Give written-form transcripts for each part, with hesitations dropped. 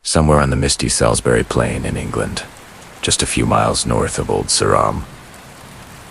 somewhere on the misty Salisbury Plain in England, just a few miles north of Old Sarum.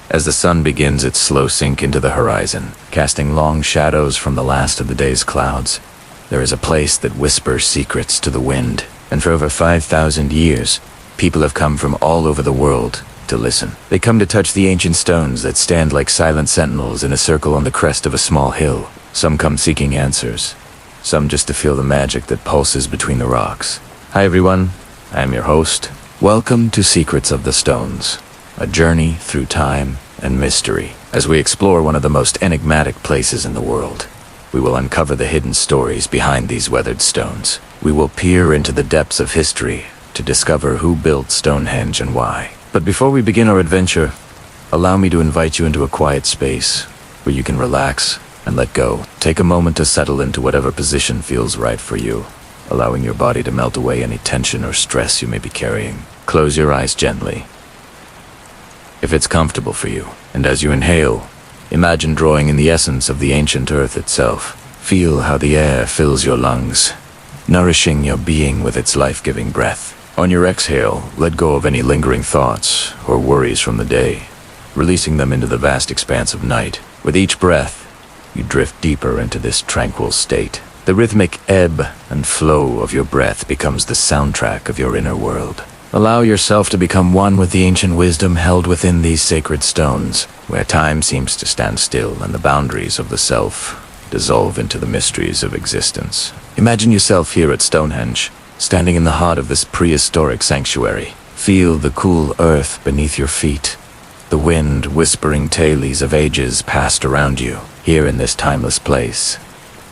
As the sun begins its slow sink into the horizon, casting long shadows from the last of the day's clouds, there is a place that whispers secrets to the wind, and for over 5,000 years, people have come from all over the world to listen. They come to touch the ancient stones that stand like silent sentinels in a circle on the crest of a small hill. Some come seeking answers, some just to feel the magic that pulses between the rocks. Hi everyone, I am your host. Welcome to Secrets of the Stones, a journey through time and mystery. As we explore one of the most enigmatic places in the world, we will uncover the hidden stories behind these weathered stones. We will peer into the depths of history to discover who built Stonehenge and why. But before we begin our adventure, allow me to invite you into a quiet space where you can relax and let go. Take a moment to settle into whatever position feels right for you, allowing your body to melt away any tension or stress you may be carrying. Close your eyes gently, if it's comfortable for you, and as you inhale, imagine drawing in the essence of the ancient earth itself. Feel how the air fills your lungs, nourishing your being with its life-giving breath. On your exhale, let go of any lingering thoughts or worries from the day, releasing them into the vast expanse of night. With each breath, you drift deeper into this tranquil state. The rhythmic ebb and flow of your breath becomes the soundtrack of your inner world. Allow yourself to become one with the ancient wisdom held within these sacred stones, where time seems to stand still and the boundaries of the self dissolve into the mysteries of existence. Imagine yourself here at Stonehenge, standing in the heart of this prehistoric sanctuary. Feel the cool earth beneath your feet, the wind whispering tales of ages past around you. Here in this timeless place,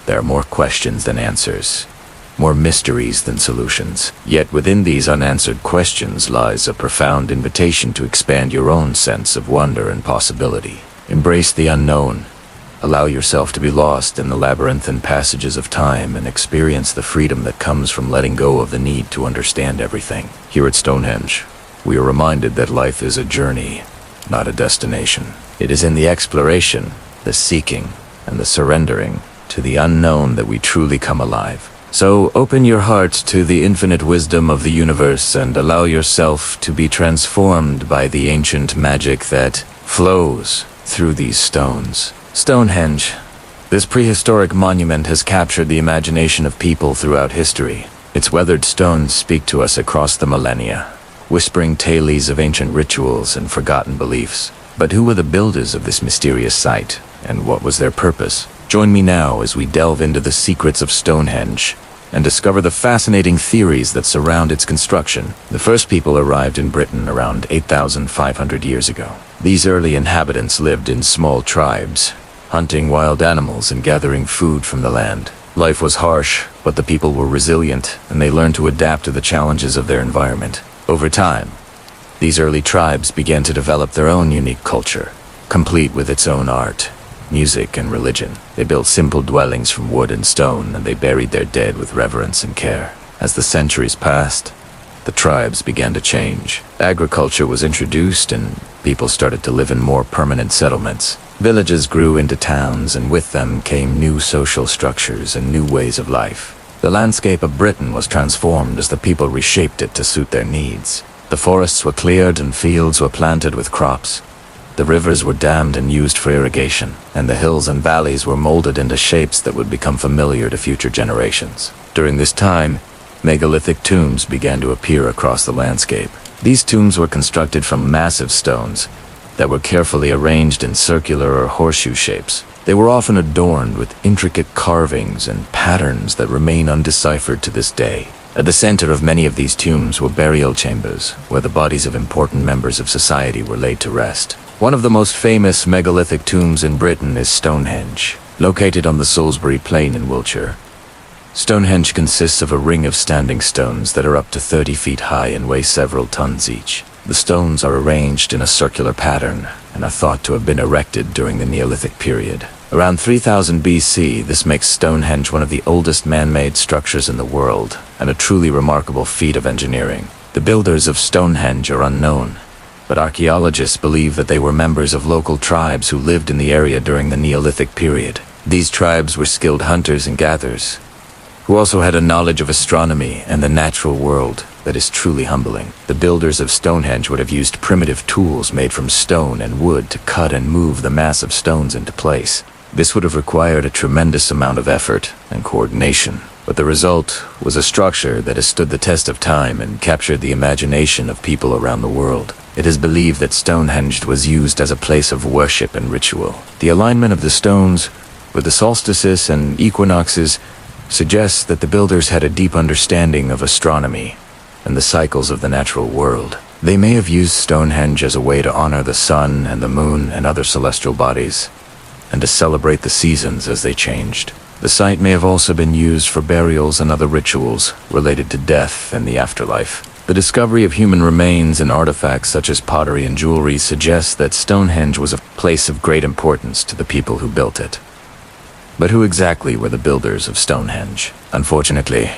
there are more questions than answers, more mysteries than solutions. Yet within these unanswered questions lies a profound invitation to expand your own sense of wonder and possibility. Embrace the unknown. Allow yourself to be lost in the labyrinthine passages of time and experience the freedom that comes from letting go of the need to understand everything. Here at Stonehenge, we are reminded that life is a journey, not a destination. It is in the exploration, the seeking, and the surrendering to the unknown that we truly come alive. So open your heart to the infinite wisdom of the universe and allow yourself to be transformed by the ancient magic that flows through these stones. Stonehenge, this prehistoric monument, has captured the imagination of people throughout history. Its weathered stones speak to us across the millennia, whispering tales of ancient rituals and forgotten beliefs. But who were the builders of this mysterious site, and what was their purpose? Join me now as we delve into the secrets of Stonehenge and discover the fascinating theories that surround its construction. The first people arrived in Britain around 8,500 years ago. These early inhabitants lived in small tribes, hunting wild animals and gathering food from the land. Life was harsh, but the people were resilient, and they learned to adapt to the challenges of their environment. Over time, these early tribes began to develop their own unique culture, complete with its own art, music, and religion. They built simple dwellings from wood and stone, and they buried their dead with reverence and care. As the centuries passed, the tribes began to change. Agriculture was introduced, and people started to live in more permanent settlements. Villages grew into towns, and with them came new social structures and new ways of life. The landscape of Britain was transformed as the people reshaped it to suit their needs. The forests were cleared and fields were planted with crops. The rivers were dammed and used for irrigation, and the hills and valleys were molded into shapes that would become familiar to future generations. During this time, megalithic tombs began to appear across the landscape. These tombs were constructed from massive stones that were carefully arranged in circular or horseshoe shapes. They were often adorned with intricate carvings and patterns that remain undeciphered to this day. At the center of many of these tombs were burial chambers, where the bodies of important members of society were laid to rest. One of the most famous megalithic tombs in Britain is Stonehenge, located on the Salisbury Plain in Wiltshire. Stonehenge consists of a ring of standing stones that are up to 30 feet high and weigh several tons each. The stones are arranged in a circular pattern and are thought to have been erected during the Neolithic period. Around 3000 BC, this makes Stonehenge one of the oldest man-made structures in the world, and a truly remarkable feat of engineering. The builders of Stonehenge are unknown, but archaeologists believe that they were members of local tribes who lived in the area during the Neolithic period. These tribes were skilled hunters and gatherers, who also had a knowledge of astronomy and the natural world that is truly humbling. The builders of Stonehenge would have used primitive tools made from stone and wood to cut and move the massive stones into place. This would have required a tremendous amount of effort and coordination, but the result was a structure that has stood the test of time and captured the imagination of people around the world. It is believed that Stonehenge was used as a place of worship and ritual. The alignment of the stones with the solstices and equinoxes suggests that the builders had a deep understanding of astronomy and the cycles of the natural world. They may have used Stonehenge as a way to honor the sun and the moon and other celestial bodies, and to celebrate the seasons as they changed. The site may have also been used for burials and other rituals related to death and the afterlife. The discovery of human remains and artifacts such as pottery and jewelry suggests that Stonehenge was a place of great importance to the people who built it. But who exactly were the builders of Stonehenge? Unfortunately,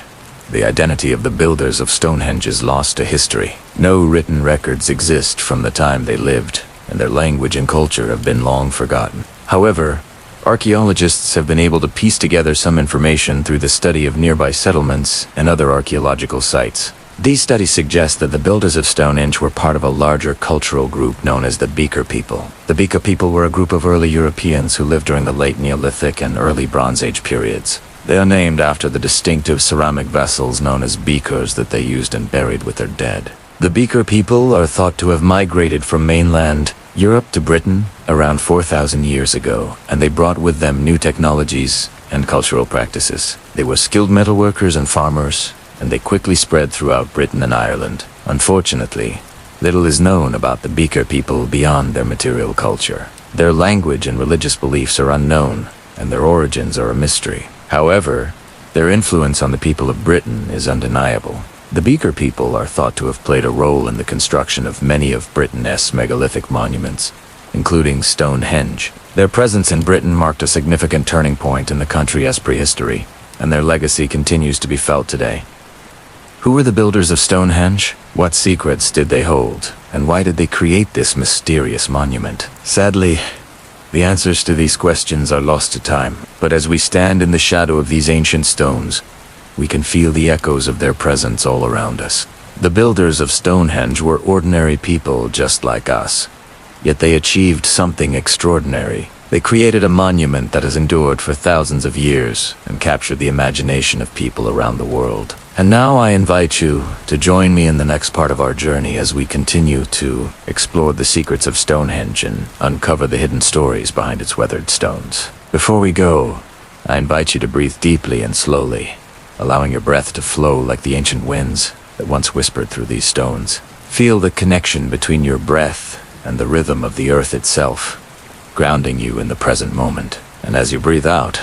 the identity of the builders of Stonehenge is lost to history. No written records exist from the time they lived, and their language and culture have been long forgotten. However, archaeologists have been able to piece together some information through the study of nearby settlements and other archaeological sites. These studies suggest that the builders of Stonehenge were part of a larger cultural group known as the Beaker people. The Beaker people were a group of early Europeans who lived during the late Neolithic and early Bronze Age periods. They are named after the distinctive ceramic vessels known as beakers that they used and buried with their dead. The Beaker people are thought to have migrated from mainland Europe to Britain around 4,000 years ago, and they brought with them new technologies and cultural practices. They were skilled metalworkers and farmers, and they quickly spread throughout Britain and Ireland. Unfortunately, little is known about the Beaker people beyond their material culture. Their language and religious beliefs are unknown, and their origins are a mystery. However, their influence on the people of Britain is undeniable. The Beaker people are thought to have played a role in the construction of many of Britain's megalithic monuments, including Stonehenge. Their presence in Britain marked a significant turning point in the country's prehistory, and their legacy continues to be felt today. Who were the builders of Stonehenge? What secrets did they hold? And why did they create this mysterious monument? Sadly, the answers to these questions are lost to time, but as we stand in the shadow of these ancient stones, we can feel the echoes of their presence all around us. The builders of Stonehenge were ordinary people just like us, yet they achieved something extraordinary. They created a monument that has endured for thousands of years and captured the imagination of people around the world. And now I invite you to join me in the next part of our journey as we continue to explore the secrets of Stonehenge and uncover the hidden stories behind its weathered stones. Before we go, I invite you to breathe deeply and slowly, allowing your breath to flow like the ancient winds that once whispered through these stones. Feel the connection between your breath and the rhythm of the earth itself, grounding you in the present moment. And as you breathe out,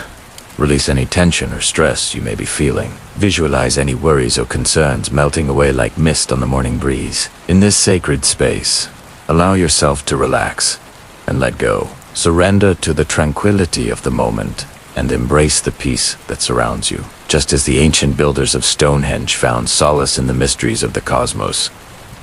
release any tension or stress you may be feeling. Visualize any worries or concerns melting away like mist on the morning breeze. In this sacred space, allow yourself to relax and let go. Surrender to the tranquility of the moment and embrace the peace that surrounds you. Just as the ancient builders of Stonehenge found solace in the mysteries of the cosmos,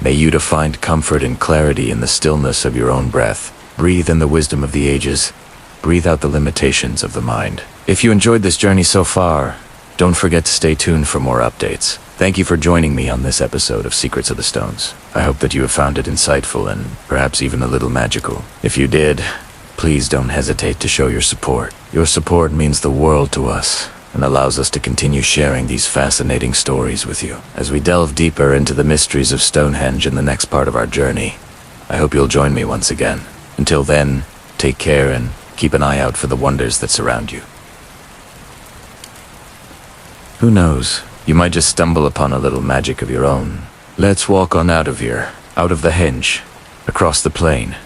may you to find comfort and clarity in the stillness of your own breath. Breathe in the wisdom of the ages. Breathe out the limitations of the mind. If you enjoyed this journey so far, don't forget to stay tuned for more updates. Thank you for joining me on this episode of Secrets of the Stones. I hope that you have found it insightful and perhaps even a little magical. If you did, please don't hesitate to show your support. Your support means the world to us and allows us to continue sharing these fascinating stories with you. As we delve deeper into the mysteries of Stonehenge in the next part of our journey, I hope you'll join me once again. Until then, take care and keep an eye out for the wonders that surround you. Who knows, you might just stumble upon a little magic of your own. Let's walk on out of here, out of the henge, across the plain.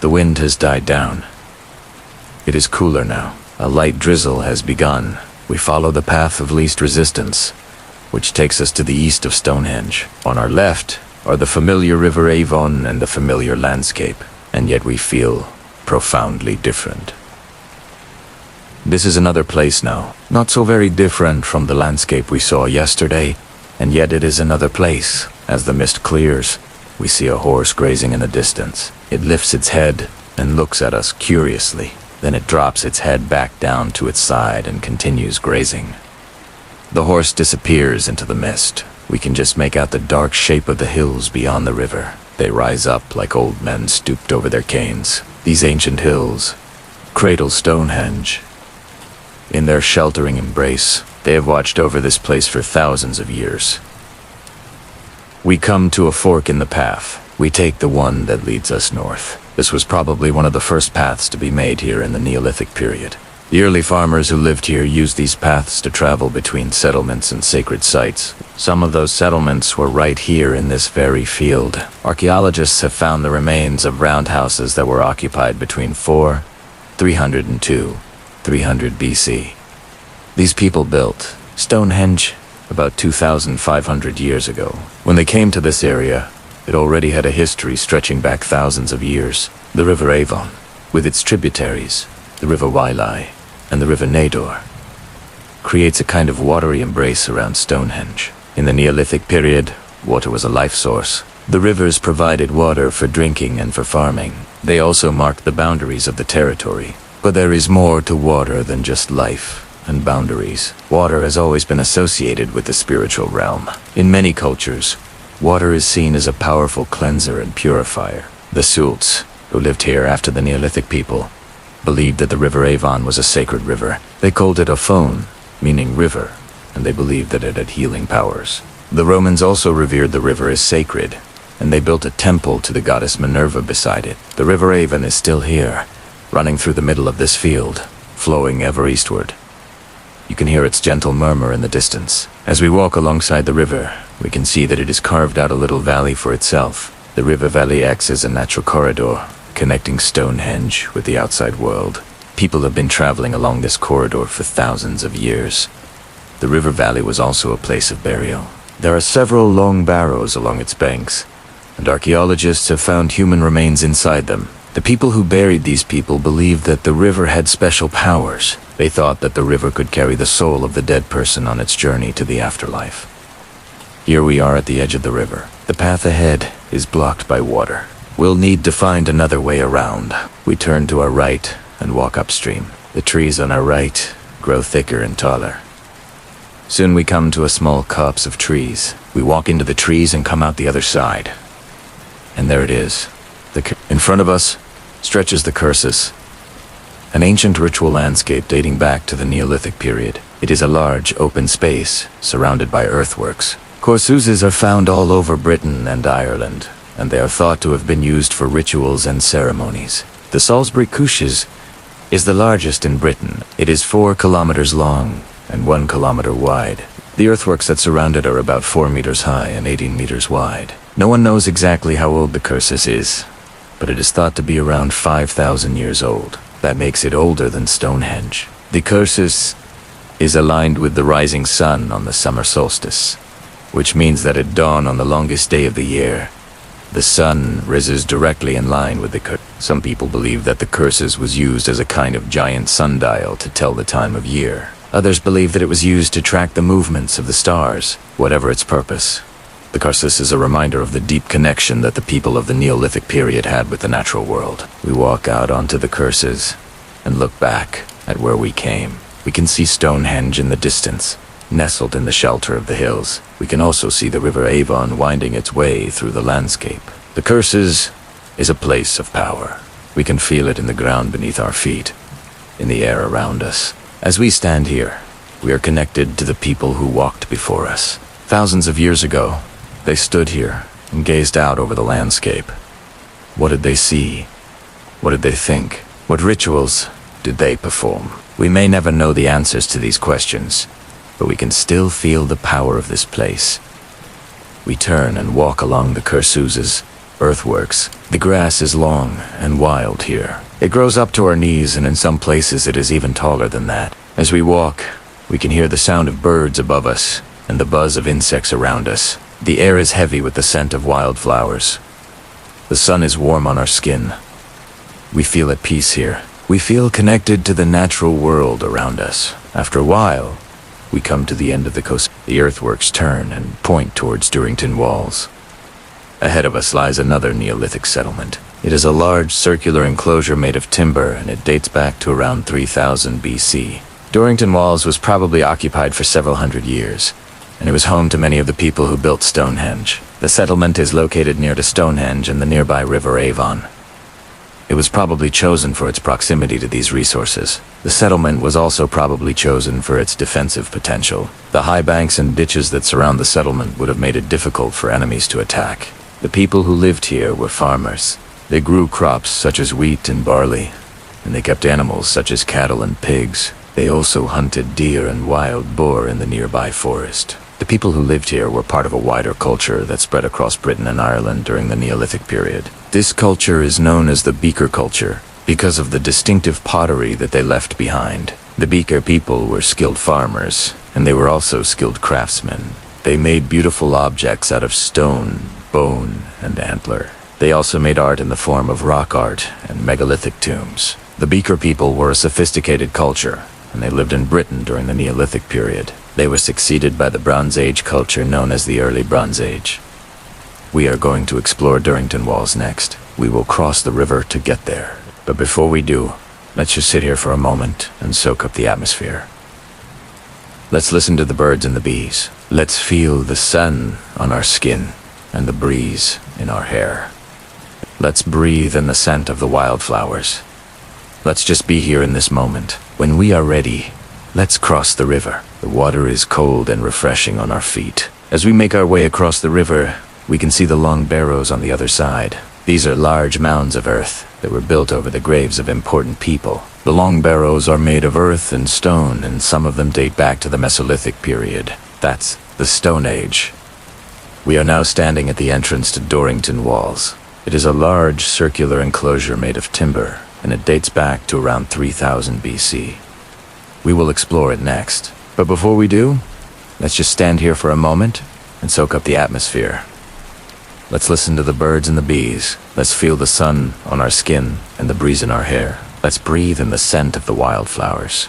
The wind has died down. It is cooler now. A light drizzle has begun. We follow the path of least resistance, which takes us to the east of Stonehenge. On our left are the familiar River Avon and the familiar landscape, and yet we feel profoundly different. This is another place now, not so very different from the landscape we saw yesterday, and yet it is another place. As the mist clears, we see a horse grazing in the distance. It lifts its head and looks at us curiously. Then it drops its head back down to its side and continues grazing. The horse disappears into the mist. We can just make out the dark shape of the hills beyond the river. They rise up like old men stooped over their canes. These ancient hills cradle Stonehenge. In their sheltering embrace, they have watched over this place for thousands of years. We come to a fork in the path. We take the one that leads us north. This was probably one of the first paths to be made here in the Neolithic period. The early farmers who lived here used these paths to travel between settlements and sacred sites. Some of those settlements were right here in this very field. Archaeologists have found the remains of roundhouses that were occupied between 300 and 300 BC. These people built Stonehenge about 2,500 years ago. When they came to this area, it already had a history stretching back thousands of years. The River Avon, with its tributaries, the River Wylai, and the River Nador, creates a kind of watery embrace around Stonehenge. In the Neolithic period, water was a life source. The rivers provided water for drinking and for farming. They also marked the boundaries of the territory. But there is more to water than just life and boundaries. Water has always been associated with the spiritual realm. In many cultures, water is seen as a powerful cleanser and purifier. The Sults, who lived here after the Neolithic people, believed that the River Avon was a sacred river. They called it Afon, meaning river, and they believed that it had healing powers. The Romans also revered the river as sacred, and they built a temple to the goddess Minerva beside it. The River Avon is still here, running through the middle of this field, flowing ever eastward. You can hear its gentle murmur in the distance. As we walk alongside the river, we can see that it has carved out a little valley for itself. The river valley acts as a natural corridor, connecting Stonehenge with the outside world. People have been traveling along this corridor for thousands of years. The river valley was also a place of burial. There are several long barrows along its banks, and archaeologists have found human remains inside them. The people who buried these people believed that the river had special powers. They thought that the river could carry the soul of the dead person on its journey to the afterlife. Here we are at the edge of the river. The path ahead is blocked by water. We'll need to find another way around. We turn to our right and walk upstream. The trees on our right grow thicker and taller. Soon we come to a small copse of trees. We walk into the trees and come out the other side. And there it is. In front of us stretches the Cursus, an ancient ritual landscape dating back to the Neolithic period. It is a large, open space surrounded by earthworks. Cursuses are found all over Britain and Ireland, and they are thought to have been used for rituals and ceremonies. The Salisbury Cursus is the largest in Britain. It is 4 kilometers long and 1 kilometer wide. The earthworks that surround it are about 4 meters high and 18 meters wide. No one knows exactly how old the Cursus is, but it is thought to be around 5,000 years old. That makes it older than Stonehenge. The Cursus is aligned with the rising sun on the summer solstice, which means that at dawn on the longest day of the year, the sun rises directly in line with the Cursus. Some people believe that the Cursus was used as a kind of giant sundial to tell the time of year. Others believe that it was used to track the movements of the stars, whatever its purpose. The Cursus is a reminder of the deep connection that the people of the Neolithic period had with the natural world. We walk out onto the Cursus and look back at where we came. We can see Stonehenge in the distance, nestled in the shelter of the hills. We can also see the River Avon winding its way through the landscape. The Cursus is a place of power. We can feel it in the ground beneath our feet, in the air around us. As we stand here, we are connected to the people who walked before us. Thousands of years ago, they stood here and gazed out over the landscape. What did they see? What did they think? What rituals did they perform? We may never know the answers to these questions, but we can still feel the power of this place. We turn and walk along the Cursus's earthworks. The grass is long and wild here. It grows up to our knees, and in some places it is even taller than that. As we walk, we can hear the sound of birds above us and the buzz of insects around us. The air is heavy with the scent of wildflowers. The sun is warm on our skin. We feel at peace here. We feel connected to the natural world around us. After a while, we come to the end of the coast. The earthworks turn and point towards Durrington Walls. Ahead of us lies another Neolithic settlement. It is a large circular enclosure made of timber, and it dates back to around 3000 BC. Dorrington Walls was probably occupied for several hundred years, and it was home to many of the people who built Stonehenge. The settlement is located near to Stonehenge and the nearby River Avon. It was probably chosen for its proximity to these resources. The settlement was also probably chosen for its defensive potential. The high banks and ditches that surround the settlement would have made it difficult for enemies to attack. The people who lived here were farmers. They grew crops such as wheat and barley, and they kept animals such as cattle and pigs. They also hunted deer and wild boar in the nearby forest. The people who lived here were part of a wider culture that spread across Britain and Ireland during the Neolithic period. This culture is known as the Beaker culture because of the distinctive pottery that they left behind. The Beaker people were skilled farmers, and they were also skilled craftsmen. They made beautiful objects out of stone, bone, and antler. They also made art in the form of rock art and megalithic tombs. The Beaker people were a sophisticated culture, and they lived in Britain during the Neolithic period. They were succeeded by the Bronze Age culture known as the Early Bronze Age. We are going to explore Dorrington Walls next. We will cross the river to get there. But before we do, let's just sit here for a moment and soak up the atmosphere. Let's listen to the birds and the bees. Let's feel the sun on our skin and the breeze in our hair. Let's breathe in the scent of the wildflowers. Let's just be here in this moment. When we are ready, let's cross the river. The water is cold and refreshing on our feet. As we make our way across the river, we can see the long barrows on the other side. These are large mounds of earth that were built over the graves of important people. The long barrows are made of earth and stone, and some of them date back to the Mesolithic period. That's the Stone Age. We are now standing at the entrance to Dorrington Walls. It is a large circular enclosure made of timber, and it dates back to around 3000 BC. We will explore it next. But before we do, let's just stand here for a moment and soak up the atmosphere. Let's listen to the birds and the bees. Let's feel the sun on our skin and the breeze in our hair. Let's breathe in the scent of the wildflowers.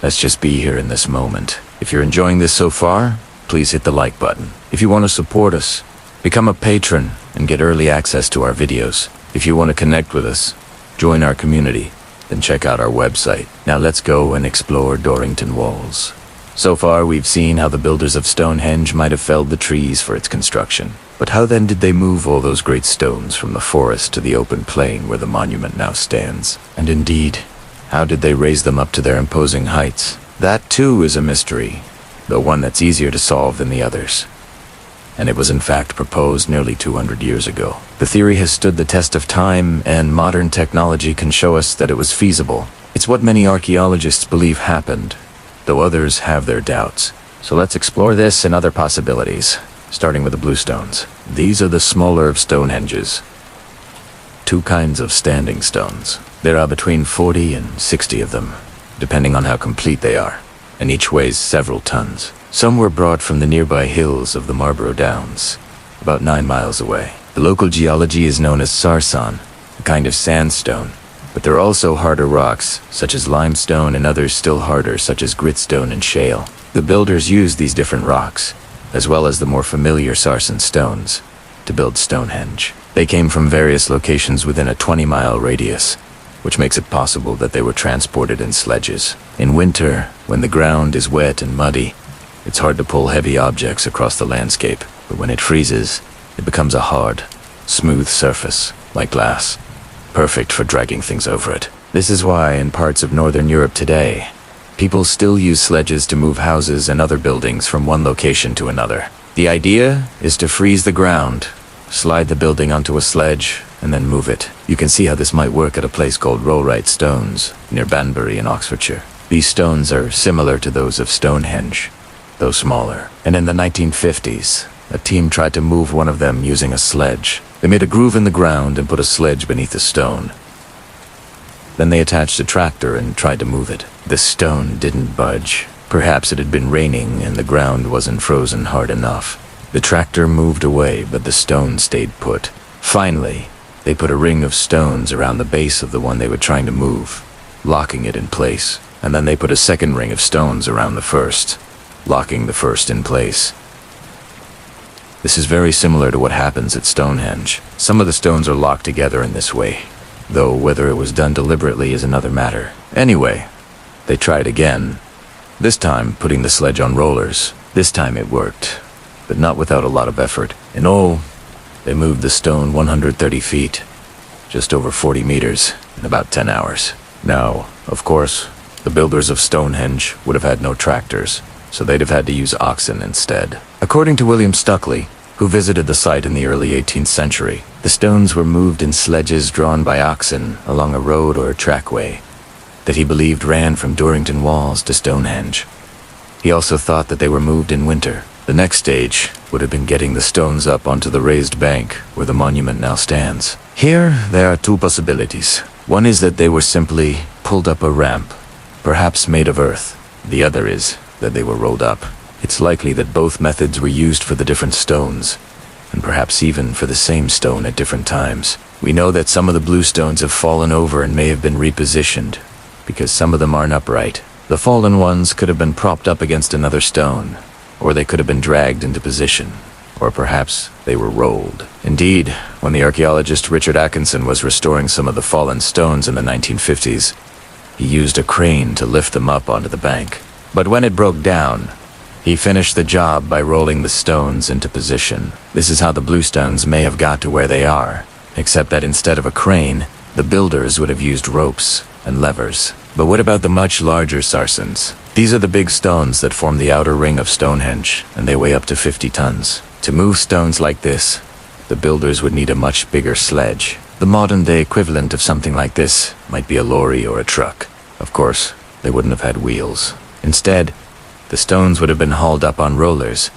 Let's just be here in this moment. If you're enjoying this so far, please hit the like button. If you want to support us, become a patron and get early access to our videos. If you want to connect with us, join our community, then check out our website. Now let's go and explore Dorrington Walls. So far, we've seen how the builders of Stonehenge might have felled the trees for its construction. But how then did they move all those great stones from the forest to the open plain where the monument now stands? And indeed, how did they raise them up to their imposing heights? That too is a mystery, though one that's easier to solve than the others. And it was in fact proposed nearly 200 years ago. The theory has stood the test of time, and modern technology can show us that it was feasible. It's what many archaeologists believe happened, though others have their doubts. So let's explore this and other possibilities, starting with the bluestones. These are the smaller of Stonehenges. Two kinds of standing stones. There are between 40 and 60 of them, depending on how complete they are, and each weighs several tons. Some were brought from the nearby hills of the Marlborough Downs, about 9 miles away. The local geology is known as sarsens, a kind of sandstone, but there are also harder rocks, such as limestone, and others still harder, such as gritstone and shale. The builders used these different rocks, as well as the more familiar sarsen stones, to build Stonehenge. They came from various locations within a 20-mile radius, which makes it possible that they were transported in sledges. In winter, when the ground is wet and muddy, it's hard to pull heavy objects across the landscape, but when it freezes, it becomes a hard, smooth surface, like glass, perfect for dragging things over it. This is why, in parts of northern Europe today, people still use sledges to move houses and other buildings from one location to another. The idea is to freeze the ground, slide the building onto a sledge, and then move it. You can see how this might work at a place called Rollright Stones, near Banbury in Oxfordshire. These stones are similar to those of Stonehenge, though smaller. And in the 1950s, a team tried to move one of them using a sledge. They made a groove in the ground and put a sledge beneath the stone. Then they attached a tractor and tried to move it. The stone didn't budge. Perhaps it had been raining and the ground wasn't frozen hard enough. The tractor moved away, but the stone stayed put. Finally, they put a ring of stones around the base of the one they were trying to move, locking it in place. And then they put a second ring of stones around the first, locking the first in place. This is very similar to what happens at Stonehenge. Some of the stones are locked together in this way, though whether it was done deliberately is another matter. Anyway, they tried again, this time putting the sledge on rollers. This time it worked, but not without a lot of effort. In all, they moved the stone 130 feet, just over 40 meters, in about 10 hours. Now, of course, the builders of Stonehenge would have had no tractors, so they'd have had to use oxen instead. According to William Stukeley, who visited the site in the early 18th century, the stones were moved in sledges drawn by oxen along a road or a trackway that he believed ran from Dorrington Walls to Stonehenge. He also thought that they were moved in winter. The next stage would have been getting the stones up onto the raised bank where the monument now stands. Here, there are two possibilities. One is that they were simply pulled up a ramp, perhaps made of earth. The other is that they were rolled up. It's likely that both methods were used for the different stones, and perhaps even for the same stone at different times. We know that some of the bluestones have fallen over and may have been repositioned, because some of them aren't upright. The fallen ones could have been propped up against another stone, or they could have been dragged into position, or perhaps they were rolled. Indeed, when the archaeologist Richard Atkinson was restoring some of the fallen stones in the 1950s, he used a crane to lift them up onto the bank. But when it broke down, he finished the job by rolling the stones into position. This is how the bluestones may have got to where they are, except that instead of a crane, the builders would have used ropes and levers. But what about the much larger sarsens? These are the big stones that form the outer ring of Stonehenge, and they weigh up to 50 tons. To move stones like this, the builders would need a much bigger sledge. The modern-day equivalent of something like this might be a lorry or a truck. Of course, they wouldn't have had wheels. Instead, the stones would have been hauled up on rollers,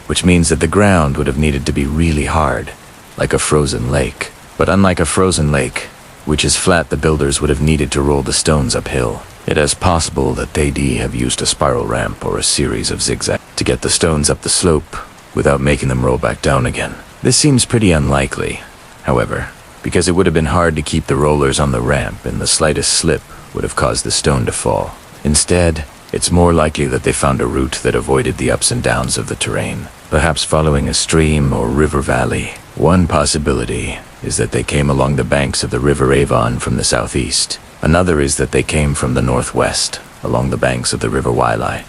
which means that the ground would have needed to be really hard, like a frozen lake. But unlike a frozen lake, which is flat, the builders would have needed to roll the stones uphill. It is possible that they'd have used a spiral ramp or a series of zigzags to get the stones up the slope without making them roll back down again. This seems pretty unlikely, however, because it would have been hard to keep the rollers on the ramp, and the slightest slip would have caused the stone to fall. Instead, it's more likely that they found a route that avoided the ups and downs of the terrain, perhaps following a stream or river valley. One possibility is that they came along the banks of the River Avon from the southeast. Another is that they came from the northwest, along the banks of the River Wylye.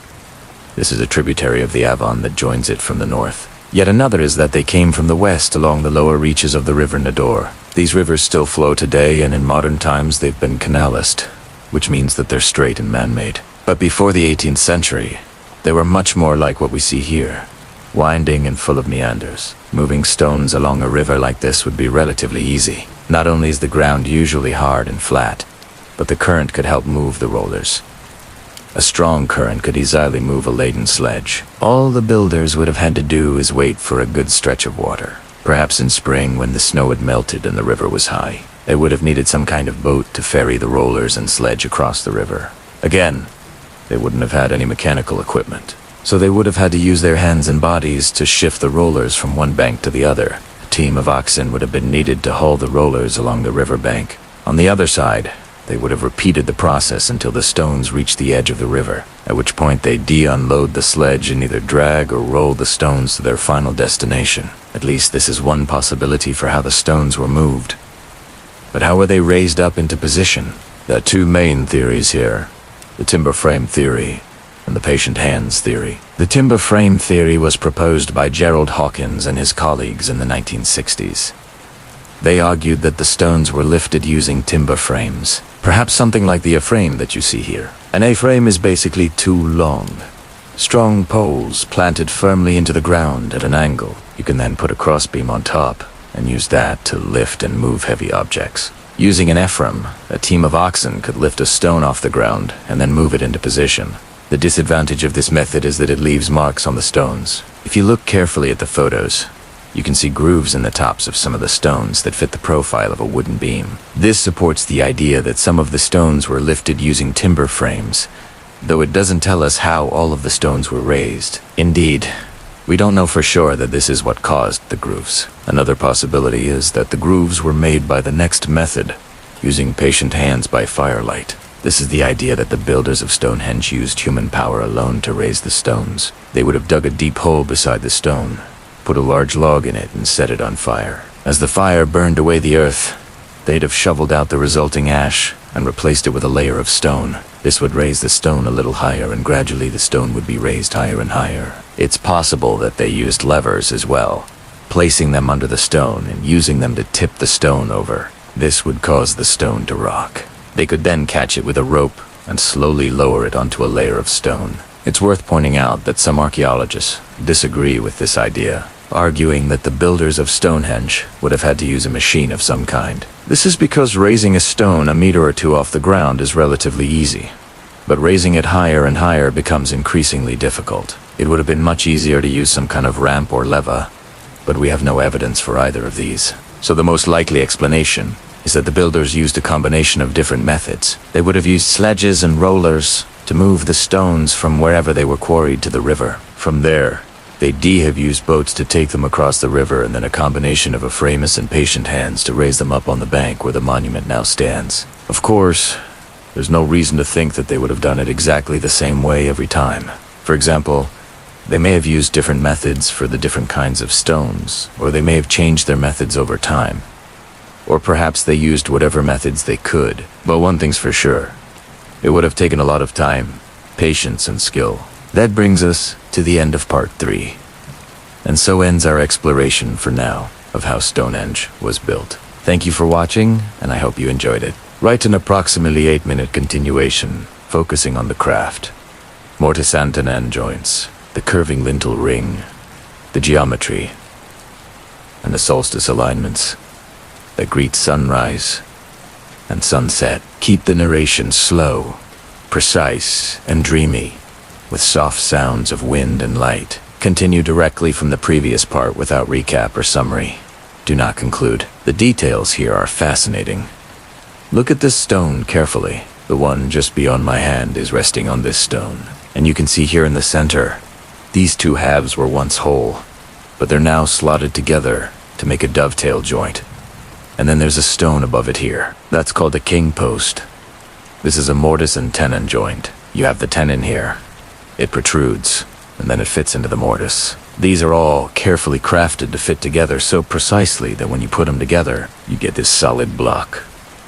This is a tributary of the Avon that joins it from the north. Yet another is that they came from the west along the lower reaches of the River Nador. These rivers still flow today, and in modern times they've been canalised, which means that they're straight and man-made. But before the 18th century, they were much more like what we see here, winding and full of meanders. Moving stones along a river like this would be relatively easy. Not only is the ground usually hard and flat, but the current could help move the rollers. A strong current could easily move a laden sledge. All the builders would have had to do is wait for a good stretch of water. Perhaps in spring, when the snow had melted and the river was high, they would have needed some kind of boat to ferry the rollers and sledge across the river. Again, they wouldn't have had any mechanical equipment, so they would have had to use their hands and bodies to shift the rollers from one bank to the other. A team of oxen would have been needed to haul the rollers along the river bank. On the other side, they would have repeated the process until the stones reached the edge of the river, at which point they'd de-unload the sledge and either drag or roll the stones to their final destination. At least this is one possibility for how the stones were moved. But how were they raised up into position? There are two main theories here: the timber frame theory and the patient hands theory. The timber frame theory was proposed by Gerald Hawkins and his colleagues in the 1960s. They argued that the stones were lifted using timber frames, perhaps something like the A-frame that you see here. An A-frame is basically two long, strong poles planted firmly into the ground at an angle. You can then put a crossbeam on top and use that to lift and move heavy objects. Using an Ephraim, a team of oxen could lift a stone off the ground and then move it into position. The disadvantage of this method is that it leaves marks on the stones. If you look carefully at the photos, you can see grooves in the tops of some of the stones that fit the profile of a wooden beam. This supports the idea that some of the stones were lifted using timber frames, though it doesn't tell us how all of the stones were raised. Indeed, we don't know for sure that this is what caused the grooves. Another possibility is that the grooves were made by the next method, using patient hands by firelight. This is the idea that the builders of Stonehenge used human power alone to raise the stones. They would have dug a deep hole beside the stone, put a large log in it, and set it on fire. As the fire burned away the earth, they'd have shoveled out the resulting ash and replaced it with a layer of stone. This would raise the stone a little higher, and gradually the stone would be raised higher and higher. It's possible that they used levers as well, placing them under the stone and using them to tip the stone over. This would cause the stone to rock. They could then catch it with a rope and slowly lower it onto a layer of stone. It's worth pointing out that some archaeologists disagree with this idea, arguing that the builders of Stonehenge would have had to use a machine of some kind. This is because raising a stone a meter or two off the ground is relatively easy, but raising it higher and higher becomes increasingly difficult. It would have been much easier to use some kind of ramp or lever, but we have no evidence for either of these. So the most likely explanation is that the builders used a combination of different methods. They would have used sledges and rollers to move the stones from wherever they were quarried to the river. From there, they'd have used boats to take them across the river, and then a combination of a framus and patient hands to raise them up on the bank where the monument now stands. Of course, there's no reason to think that they would have done it exactly the same way every time. For example, they may have used different methods for the different kinds of stones, or they may have changed their methods over time. Or perhaps they used whatever methods they could. But one thing's for sure, it would have taken a lot of time, patience, and skill. That brings us to the end of part 3. And so ends our exploration for now of how Stonehenge was built. Thank you for watching, and I hope you enjoyed it. Write an approximately 8-minute continuation, focusing on the craft. Mortise-and-tenon joints, the curving lintel ring, the geometry, and the solstice alignments that greet sunrise and sunset. Keep the narration slow, precise, and dreamy, with soft sounds of wind and light. Continue directly from the previous part without recap or summary. Do not conclude. The details here are fascinating. Look at this stone carefully. The one just beyond my hand is resting on this stone. And you can see here in the center, these two halves were once whole, but they're now slotted together to make a dovetail joint. And then there's a stone above it here. That's called a king post. This is a mortise-and-tenon joint. You have the tenon here. It protrudes, and then it fits into the mortise. These are all carefully crafted to fit together so precisely that when you put them together, you get this solid block,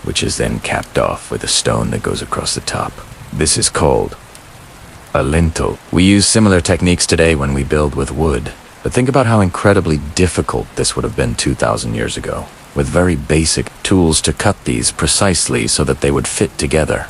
which is then capped off with a stone that goes across the top. This is called a lintel. We use similar techniques today when we build with wood, but think about how incredibly difficult this would have been 2,000 years ago, with very basic tools to cut these precisely so that they would fit together.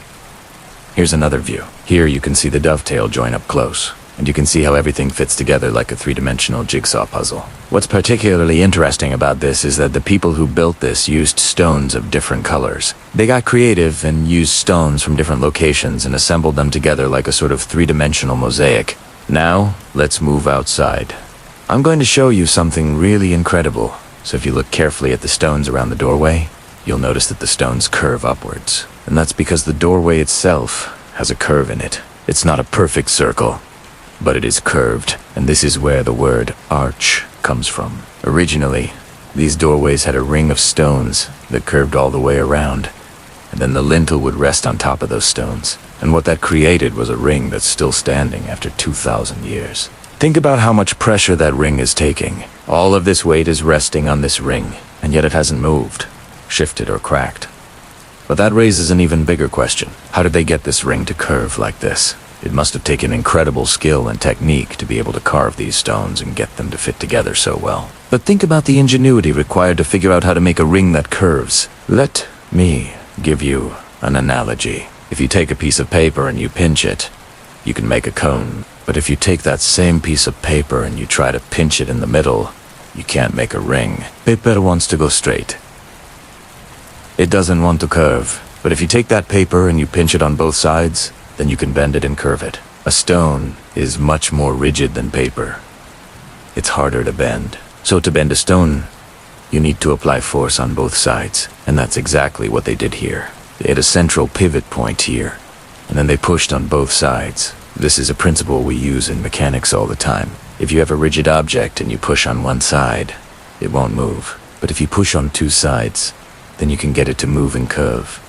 Here's another view. Here you can see the dovetail joint up close, and you can see how everything fits together like a three-dimensional jigsaw puzzle. What's particularly interesting about this is that the people who built this used stones of different colors. They got creative and used stones from different locations and assembled them together like a sort of three-dimensional mosaic. Now, let's move outside. I'm going to show you something really incredible. So if you look carefully at the stones around the doorway, you'll notice that the stones curve upwards. And that's because the doorway itself has a curve in it. It's not a perfect circle, but it is curved, and this is where the word arch comes from. Originally, these doorways had a ring of stones that curved all the way around, and then the lintel would rest on top of those stones. And what that created was a ring that's still standing after 2,000 years. Think about how much pressure that ring is taking. All of this weight is resting on this ring, and yet it hasn't moved, shifted, or cracked. But that raises an even bigger question. How did they get this ring to curve like this? It must have taken incredible skill and technique to be able to carve these stones and get them to fit together so well. But think about the ingenuity required to figure out how to make a ring that curves. Let me give you an analogy. If you take a piece of paper and you pinch it, you can make a cone. But if you take that same piece of paper and you try to pinch it in the middle, you can't make a ring. Paper wants to go straight. It doesn't want to curve. But if you take that paper and you pinch it on both sides, then you can bend it and curve it. A stone is much more rigid than paper. It's harder to bend. So to bend a stone, you need to apply force on both sides. And that's exactly what they did here. They had a central pivot point here, and then they pushed on both sides. This is a principle we use in mechanics all the time. If you have a rigid object and you push on one side, it won't move. But if you push on two sides, then you can get it to move and curve.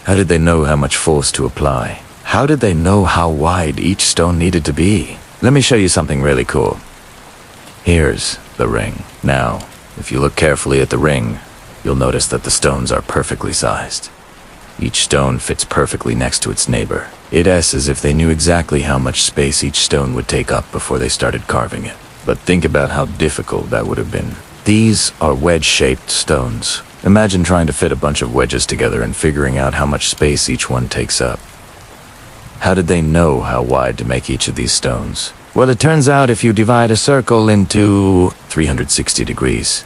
How did they know how much force to apply? How did they know how wide each stone needed to be? Let me show you something really cool. Here's the ring. Now, if you look carefully at the ring, you'll notice that the stones are perfectly sized. Each stone fits perfectly next to its neighbor. It's as if they knew exactly how much space each stone would take up before they started carving it. But think about how difficult that would have been. These are wedge-shaped stones. Imagine trying to fit a bunch of wedges together and figuring out how much space each one takes up. How did they know how wide to make each of these stones? Well, it turns out if you divide a circle into 360 degrees,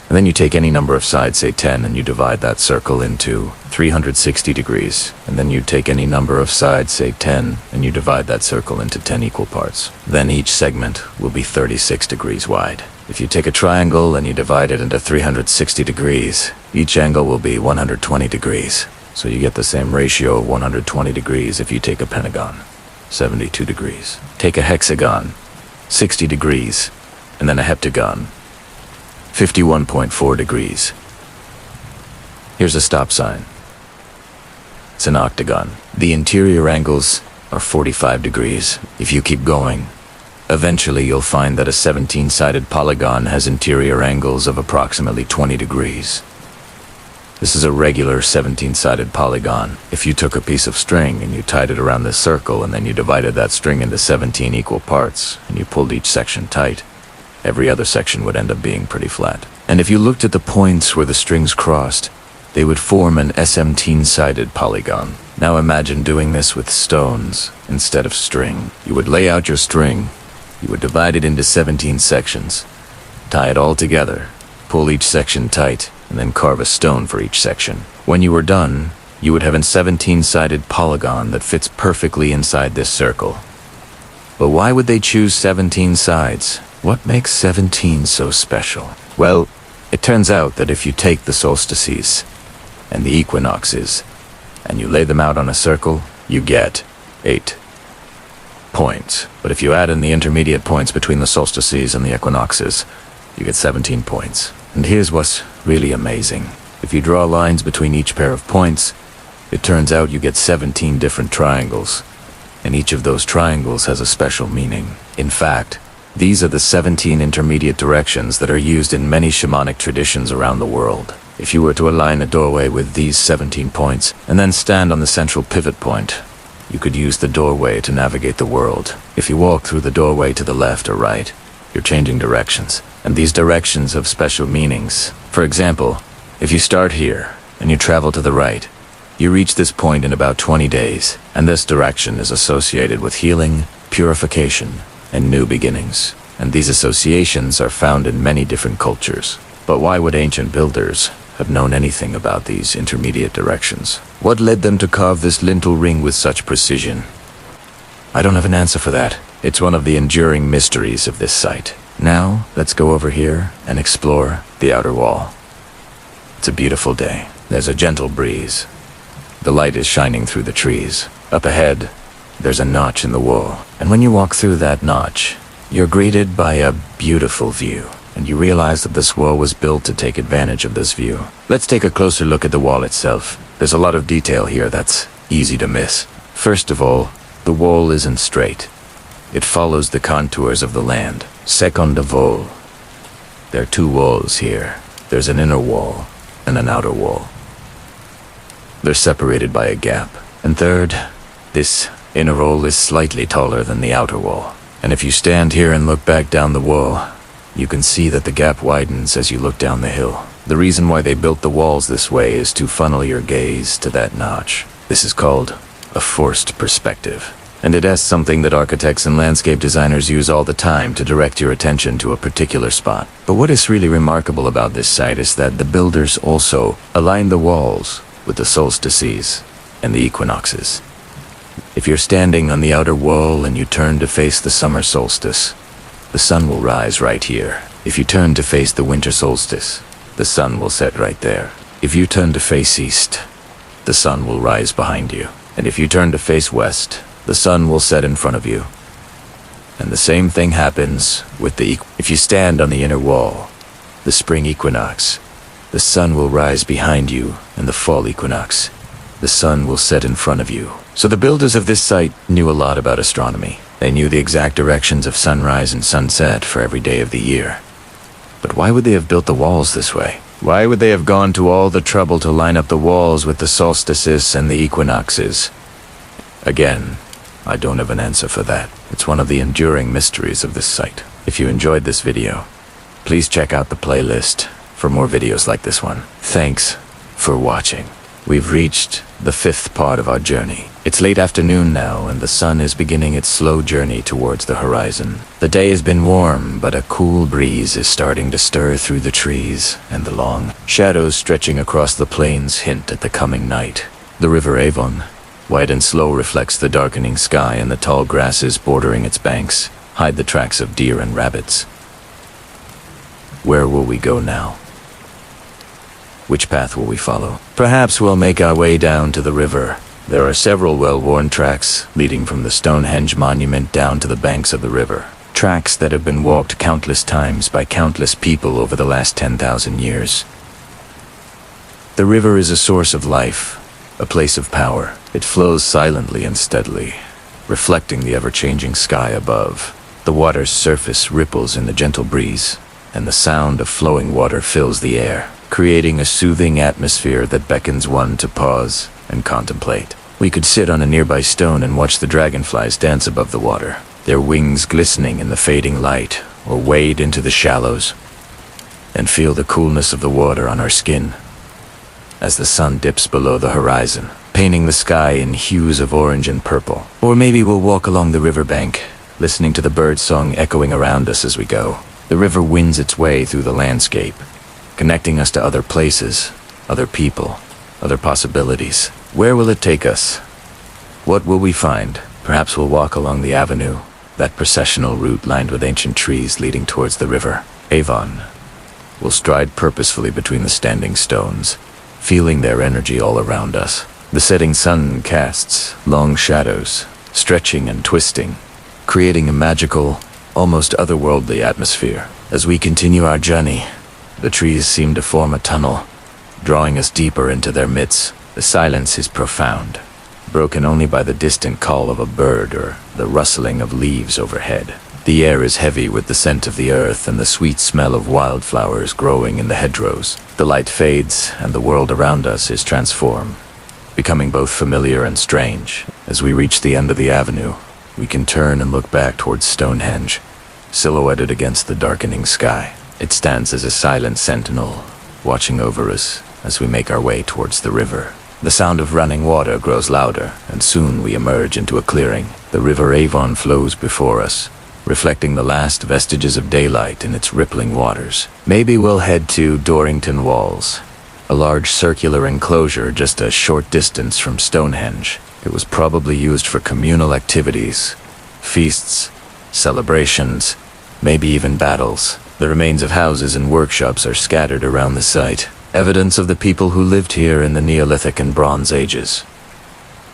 and then you take any number of sides, say 10, and you divide that circle into 360 degrees, and then you take any number of sides, say 10, and you divide that circle into 10 equal parts, then each segment will be 36 degrees wide. If you take a triangle and you divide it into 360 degrees, each angle will be 120 degrees. So you get the same ratio of 120 degrees if you take a pentagon, 72 degrees. Take a hexagon, 60 degrees, and then a heptagon, 51.4 degrees. Here's a stop sign. It's an octagon. The interior angles are 45 degrees. If you keep going, eventually you'll find that a 17-sided polygon has interior angles of approximately 20 degrees. This is a regular 17-sided polygon. If you took a piece of string and you tied it around this circle and then you divided that string into 17 equal parts and you pulled each section tight, every other section would end up being pretty flat. And if you looked at the points where the strings crossed, they would form an 17-sided polygon. Now imagine doing this with stones instead of string. You would lay out your string, you would divide it into 17 sections, tie it all together, pull each section tight, and then carve a stone for each section. When you were done, you would have a 17-sided polygon that fits perfectly inside this circle. But why would they choose 17 sides? What makes 17 so special? Well, it turns out that if you take the solstices and the equinoxes and you lay them out on a circle, you get 8 points. But if you add in the intermediate points between the solstices and the equinoxes, you get 17 points. And here's what's really amazing. If you draw lines between each pair of points, it turns out you get 17 different triangles, and each of those triangles has a special meaning. In fact, these are the 17 intermediate directions that are used in many shamanic traditions around the world. If you were to align a doorway with these 17 points, and then stand on the central pivot point, you could use the doorway to navigate the world. If you walk through the doorway to the left or right, you're changing directions, and these directions have special meanings. For example, if you start here, and you travel to the right, you reach this point in about 20 days, and this direction is associated with healing, purification, and new beginnings. And these associations are found in many different cultures. But why would ancient builders have known anything about these intermediate directions? What led them to carve this lintel ring with such precision? I don't have an answer for that. It's one of the enduring mysteries of this site. Now, let's go over here and explore the outer wall. It's a beautiful day. There's a gentle breeze. The light is shining through the trees. Up ahead, there's a notch in the wall. And when you walk through that notch, you're greeted by a beautiful view. And you realize that this wall was built to take advantage of this view. Let's take a closer look at the wall itself. There's a lot of detail here that's easy to miss. First of all, the wall isn't straight. It follows the contours of the land. Second of all, there are two walls here. There's an inner wall and an outer wall. They're separated by a gap. And third, this inner wall is slightly taller than the outer wall. And if you stand here and look back down the wall, you can see that the gap widens as you look down the hill. The reason why they built the walls this way is to funnel your gaze to that notch. This is called a forced perspective. And it is something that architects and landscape designers use all the time to direct your attention to a particular spot. But what is really remarkable about this site is that the builders also aligned the walls with the solstices and the equinoxes. If you're standing on the outer wall and you turn to face the summer solstice, the sun will rise right here. If you turn to face the winter solstice, the sun will set right there. If you turn to face east, the sun will rise behind you. And if you turn to face west, the sun will set in front of you. And the same thing happens with if you stand on the inner wall, the spring equinox, the sun will rise behind you, and the fall equinox, the sun will set in front of you. So the builders of this site knew a lot about astronomy. They knew the exact directions of sunrise and sunset for every day of the year. But why would they have built the walls this way? Why would they have gone to all the trouble to line up the walls with the solstices and the equinoxes? Again, I don't have an answer for that. It's one of the enduring mysteries of this site. If you enjoyed this video, please check out the playlist for more videos like this one. Thanks for watching. We've reached the 5th part of our journey. It's late afternoon now, and the sun is beginning its slow journey towards the horizon. The day has been warm, but a cool breeze is starting to stir through the trees, and the long shadows stretching across the plains hint at the coming night. The River Avon, wide and slow, reflects the darkening sky, and the tall grasses bordering its banks hide the tracks of deer and rabbits. Where will we go now? Which path will we follow? Perhaps we'll make our way down to the river. There are several well-worn tracks leading from the Stonehenge monument down to the banks of the river. Tracks that have been walked countless times by countless people over the last 10,000 years. The river is a source of life, a place of power. It flows silently and steadily, reflecting the ever-changing sky above. The water's surface ripples in the gentle breeze, and the sound of flowing water fills the air, creating a soothing atmosphere that beckons one to pause and contemplate. We could sit on a nearby stone and watch the dragonflies dance above the water, their wings glistening in the fading light, or wade into the shallows and feel the coolness of the water on our skin as the sun dips below the horizon, painting the sky in hues of orange and purple. Or maybe we'll walk along the riverbank, listening to the birdsong echoing around us as we go. The river winds its way through the landscape, connecting us to other places, other people, other possibilities. Where will it take us? What will we find? Perhaps we'll walk along the avenue, that processional route lined with ancient trees leading towards the river. Avon. We'll stride purposefully between the standing stones, feeling their energy all around us. The setting sun casts long shadows, stretching and twisting, creating a magical, almost otherworldly atmosphere. As we continue our journey, the trees seem to form a tunnel, drawing us deeper into their midst. The silence is profound, broken only by the distant call of a bird or the rustling of leaves overhead. The air is heavy with the scent of the earth and the sweet smell of wildflowers growing in the hedgerows. The light fades, and the world around us is transformed, becoming both familiar and strange. As we reach the end of the avenue, we can turn and look back towards Stonehenge, silhouetted against the darkening sky. It stands as a silent sentinel, watching over us as we make our way towards the river. The sound of running water grows louder, and soon we emerge into a clearing. The River Avon flows before us, reflecting the last vestiges of daylight in its rippling waters. Maybe we'll head to Dorrington Walls, a large circular enclosure just a short distance from Stonehenge. It was probably used for communal activities, feasts, celebrations, maybe even battles. The remains of houses and workshops are scattered around the site, evidence of the people who lived here in the Neolithic and Bronze Ages.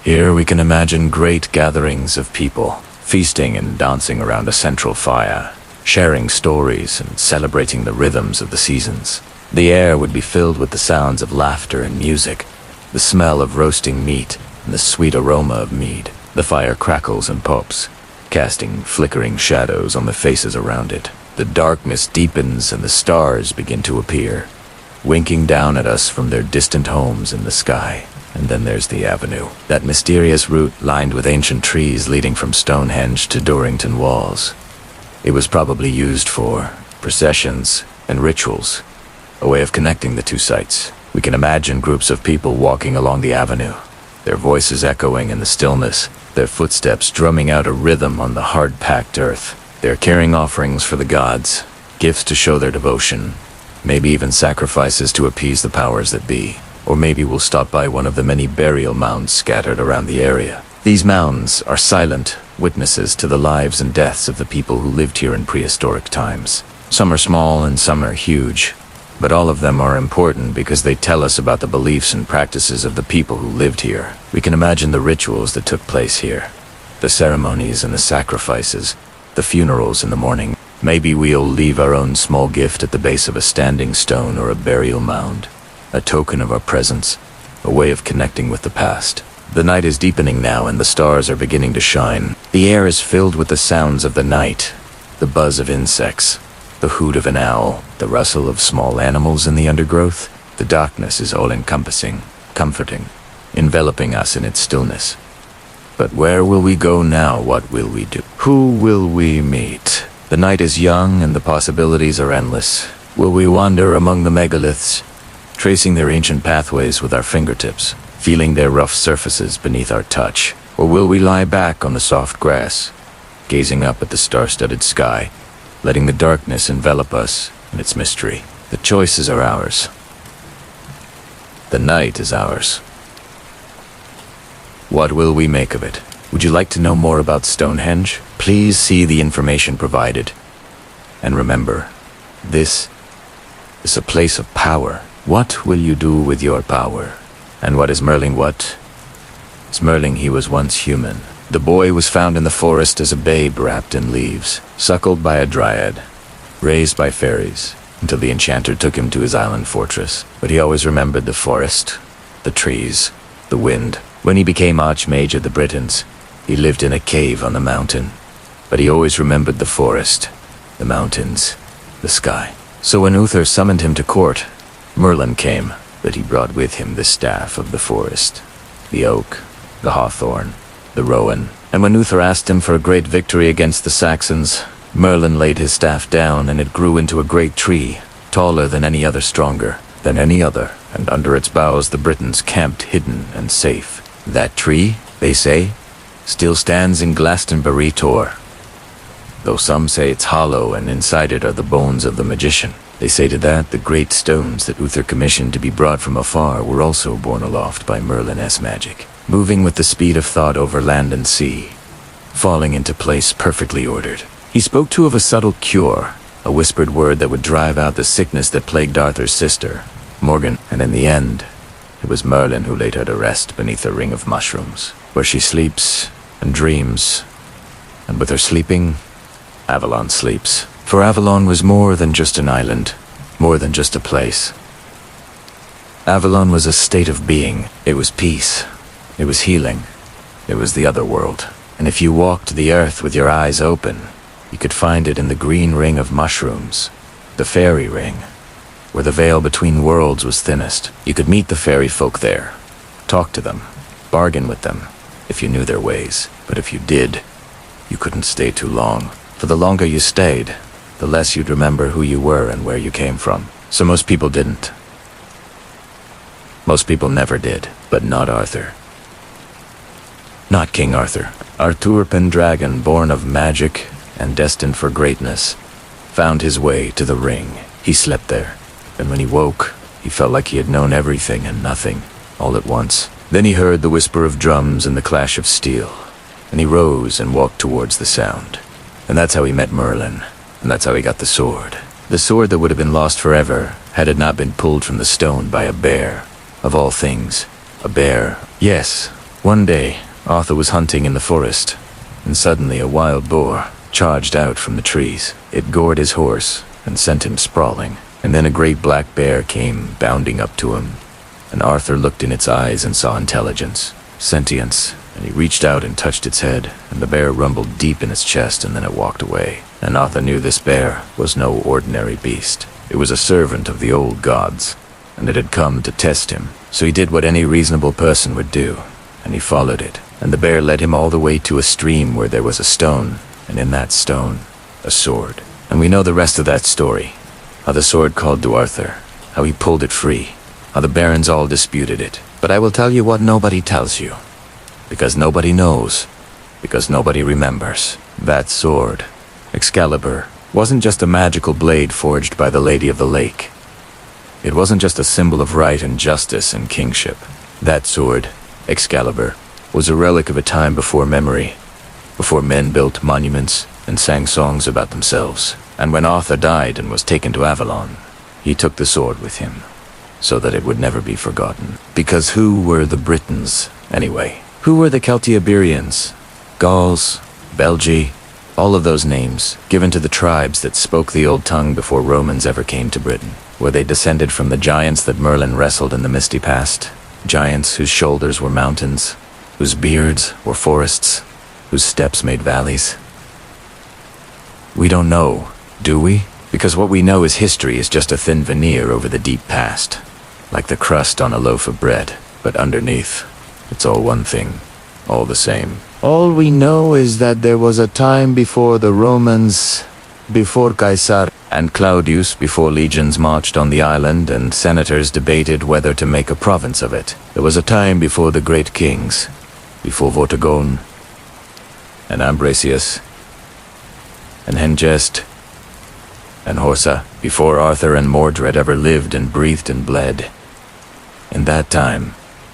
Here we can imagine great gatherings of people, feasting and dancing around a central fire, sharing stories and celebrating the rhythms of the seasons. The air would be filled with the sounds of laughter and music, the smell of roasting meat, and the sweet aroma of mead. The fire crackles and pops, casting flickering shadows on the faces around it. The darkness deepens and the stars begin to appear, winking down at us from their distant homes in the sky. And then there's the avenue, that mysterious route lined with ancient trees leading from Stonehenge to Dorrington Walls. It was probably used for processions and rituals, a way of connecting the two sites. We can imagine groups of people walking along the avenue, their voices echoing in the stillness, their footsteps drumming out a rhythm on the hard-packed earth. They're carrying offerings for the gods, gifts to show their devotion, maybe even sacrifices to appease the powers that be. Or maybe we'll stop by one of the many burial mounds scattered around the area. These mounds are silent witnesses to the lives and deaths of the people who lived here in prehistoric times. Some are small and some are huge, but all of them are important because they tell us about the beliefs and practices of the people who lived here. We can imagine the rituals that took place here, the ceremonies and the sacrifices, the funerals in the morning. Maybe we'll leave our own small gift at the base of a standing stone or a burial mound, a token of our presence, a way of connecting with the past. The night is deepening now and the stars are beginning to shine. The air is filled with the sounds of the night, the buzz of insects, The hoot of an owl, the rustle of small animals in the undergrowth. The darkness is all-encompassing, comforting, enveloping us in its stillness. But where will we go now? What will we do? Who will we meet? The night is young and the possibilities are endless. Will we wander among the megaliths, tracing their ancient pathways with our fingertips, feeling their rough surfaces beneath our touch? Or will we lie back on the soft grass, gazing up at the star-studded sky, letting the darkness envelop us in its mystery? The choices are ours. The night is ours. What will we make of it? Would you like to know more about Stonehenge? Please see the information provided. And remember, this is a place of power. What will you do with your power? And what is Merlin? What is Merlin? He was once human. The boy was found in the forest as a babe wrapped in leaves, suckled by a dryad, raised by fairies, until the enchanter took him to his island fortress. But he always remembered the forest, the trees, the wind. When he became Archmage of the Britons, he lived in a cave on the mountain. But he always remembered the forest, the mountains, the sky. So when Uther summoned him to court, Merlin came, but he brought with him the staff of the forest, the oak, the hawthorn, the rowan. And when Uther asked him for a great victory against the Saxons, Merlin laid his staff down, and it grew into a great tree, taller than any other, stronger than any other, and under its boughs the Britons camped hidden and safe. That tree, they say, still stands in Glastonbury Tor, though some say it's hollow and inside it are the bones of the magician. They say to that the great stones that Uther commissioned to be brought from afar were also borne aloft by Merlin's magic, moving with the speed of thought over land and sea, falling into place perfectly ordered. He spoke too of a subtle cure, a whispered word that would drive out the sickness that plagued Arthur's sister, Morgan, and in the end, it was Merlin who laid her to rest beneath a ring of mushrooms, where she sleeps and dreams, and with her sleeping, Avalon sleeps. For Avalon was more than just an island, more than just a place. Avalon was a state of being. It was peace. It was healing. It was the other world. And if you walked the earth with your eyes open, you could find it in the green ring of mushrooms, the fairy ring, where the veil between worlds was thinnest. You could meet the fairy folk there, talk to them, bargain with them, if you knew their ways. But if you did, you couldn't stay too long. For the longer you stayed, the less you'd remember who you were and where you came from. So most people didn't. Most people never did, but not Arthur. Not King Arthur. Arthur Pendragon, born of magic and destined for greatness, found his way to the ring. He slept there, and when he woke, he felt like he had known everything and nothing, all at once. Then he heard the whisper of drums and the clash of steel, and he rose and walked towards the sound. And that's how he met Merlin, and that's how he got the sword. The sword that would have been lost forever had it not been pulled from the stone by a bear. Of all things, a bear. Yes, one day, Arthur was hunting in the forest, and suddenly a wild boar charged out from the trees. It gored his horse and sent him sprawling, and then a great black bear came bounding up to him, and Arthur looked in its eyes and saw intelligence, sentience, and he reached out and touched its head, and the bear rumbled deep in its chest, and then it walked away. And Arthur knew this bear was no ordinary beast. It was a servant of the old gods, and it had come to test him. So he did what any reasonable person would do, and he followed it. And the bear led him all the way to a stream where there was a stone, and in that stone, a sword. And we know the rest of that story. How the sword called to Arthur, how he pulled it free, how the barons all disputed it. But I will tell you what nobody tells you. Because nobody knows. Because nobody remembers. That sword, Excalibur, wasn't just a magical blade forged by the Lady of the Lake. It wasn't just a symbol of right and justice and kingship. That sword, Excalibur, was a relic of a time before memory, before men built monuments and sang songs about themselves. And when Arthur died and was taken to Avalon, he took the sword with him, so that it would never be forgotten. Because who were the Britons, anyway? Who were the Celtiberians, Gauls, Belgi, all of those names given to the tribes that spoke the old tongue before Romans ever came to Britain? Were they descended from the giants that Merlin wrestled in the misty past? Giants whose shoulders were mountains, whose beards were forests, whose steps made valleys? We don't know, do we? Because what we know as history is just a thin veneer over the deep past, like the crust on a loaf of bread, but underneath, it's all one thing, all the same. All we know is that there was a time before the Romans, before Caesar and Claudius, before legions marched on the island and senators debated whether to make a province of it. There was a time before the great kings, before Vortigern and Ambrosius and Hengest and Horsa, before Arthur and Mordred ever lived and breathed and bled. In that time,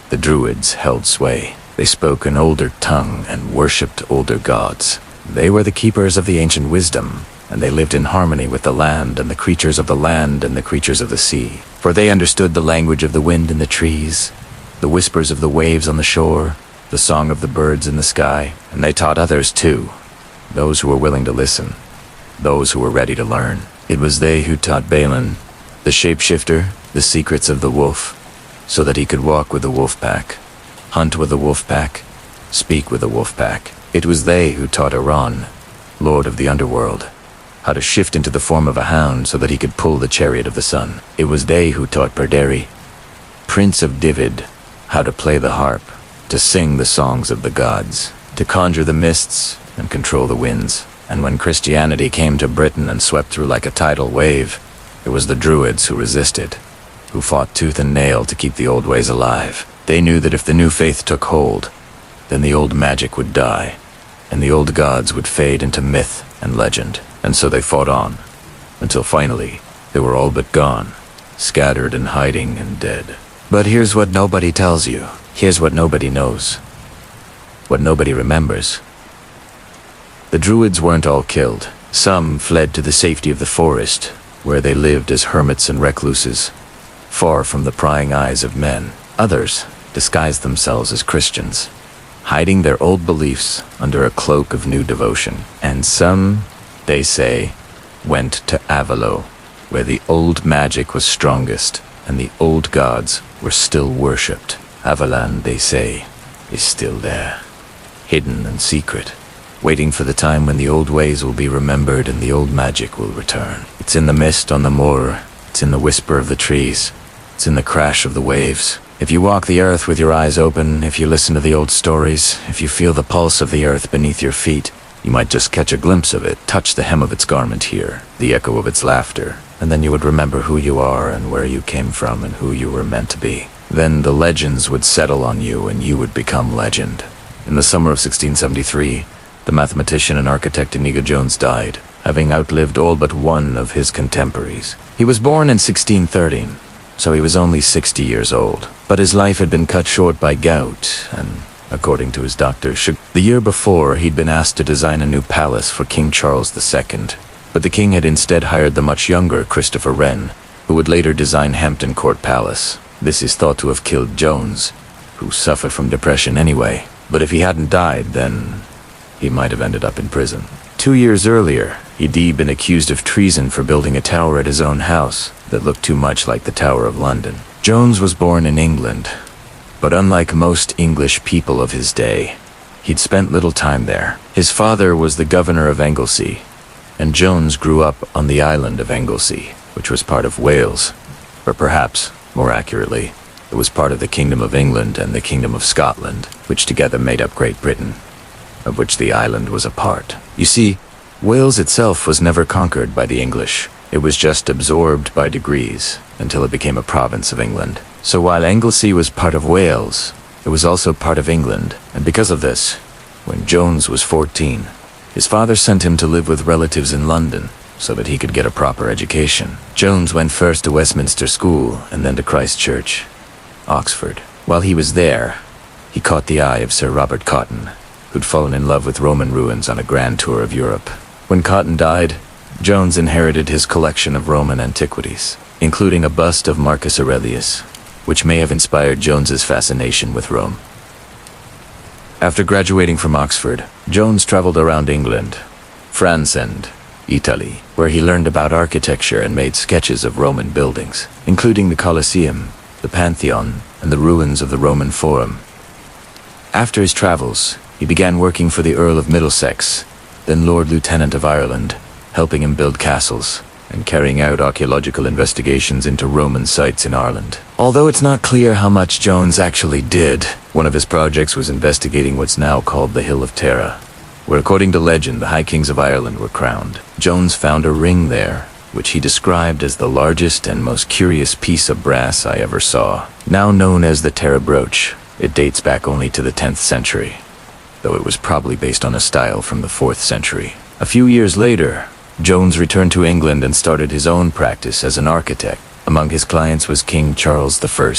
the Druids held sway. They spoke an older tongue and worshipped older gods. They were the keepers of the ancient wisdom, and they lived in harmony with the land and the creatures of the land and the creatures of the sea. For they understood the language of the wind in the trees, the whispers of the waves on the shore, the song of the birds in the sky, and they taught others too, those who were willing to listen, those who were ready to learn. It was they who taught Balin, the shapeshifter, the secrets of the wolf, so that he could walk with the wolf pack, hunt with the wolf pack, speak with the wolf pack. It was they who taught Iran, lord of the underworld, how to shift into the form of a hound so that he could pull the chariot of the sun. It was they who taught Perderi, prince of Divid, how to play the harp, to sing the songs of the gods, to conjure the mists and control the winds. And when Christianity came to Britain and swept through like a tidal wave, it was the Druids who resisted, who fought tooth and nail to keep the old ways alive. They knew that if the new faith took hold, then the old magic would die, and the old gods would fade into myth and legend. And so they fought on, until finally, they were all but gone, scattered and hiding and dead. But here's what nobody tells you. Here's what nobody knows. What nobody remembers. The Druids weren't all killed. Some fled to the safety of the forest, where they lived as hermits and recluses, far from the prying eyes of men. Others disguised themselves as Christians, hiding their old beliefs under a cloak of new devotion. And some, they say, went to Avalo, where the old magic was strongest and the old gods were still worshipped. Avalan, they say, is still there, hidden and secret, waiting for the time when the old ways will be remembered and the old magic will return. It's in the mist on the moor, it's in the whisper of the trees, it's in the crash of the waves. If you walk the earth with your eyes open, if you listen to the old stories, if you feel the pulse of the earth beneath your feet, you might just catch a glimpse of it, touch the hem of its garment here, the echo of its laughter, and then you would remember who you are and where you came from and who you were meant to be. Then the legends would settle on you and you would become legend. In the summer of 1673, the mathematician and architect Inigo Jones died, having outlived all but one of his contemporaries. He was born in 1613, so he was only 60 years old. But his life had been cut short by gout, and, according to his doctor, the year before he'd been asked to design a new palace for King Charles II. But the king had instead hired the much younger Christopher Wren, who would later design Hampton Court Palace. This is thought to have killed Jones, who suffered from depression anyway. But if he hadn't died, then he might have ended up in prison. 2 years earlier, he'd been accused of treason for building a tower at his own house that looked too much like the Tower of London. Jones was born in England, but unlike most English people of his day, he'd spent little time there. His father was the governor of Anglesey, and Jones grew up on the island of Anglesey, which was part of Wales, or perhaps, more accurately, it was part of the Kingdom of England and the Kingdom of Scotland, which together made up Great Britain, of which the island was a part. You see, Wales itself was never conquered by the English. It was just absorbed by degrees until it became a province of England. So while Anglesey was part of Wales, it was also part of England, and because of this, when Jones was 14, his father sent him to live with relatives in London so that he could get a proper education. Jones went first to Westminster School and then to Christ Church, Oxford. While he was there, he caught the eye of Sir Robert Cotton, who'd fallen in love with Roman ruins on a grand tour of Europe. When Cotton died, Jones inherited his collection of Roman antiquities, including a bust of Marcus Aurelius, which may have inspired Jones's fascination with Rome. After graduating from Oxford, Jones traveled around England, France and Italy, where he learned about architecture and made sketches of Roman buildings, including the Colosseum, the Pantheon, and the ruins of the Roman Forum. After his travels, he began working for the Earl of Middlesex, then Lord Lieutenant of Ireland, helping him build castles and carrying out archaeological investigations into Roman sites in Ireland. Although it's not clear how much Jones actually did, one of his projects was investigating what's now called the Hill of Tara, where according to legend the High Kings of Ireland were crowned. Jones found a ring there, which he described as the largest and most curious piece of brass I ever saw. Now known as the Tara brooch, it dates back only to the 10th century, though it was probably based on a style from the 4th century. A few years later, Jones returned to England and started his own practice as an architect. Among his clients was King Charles I,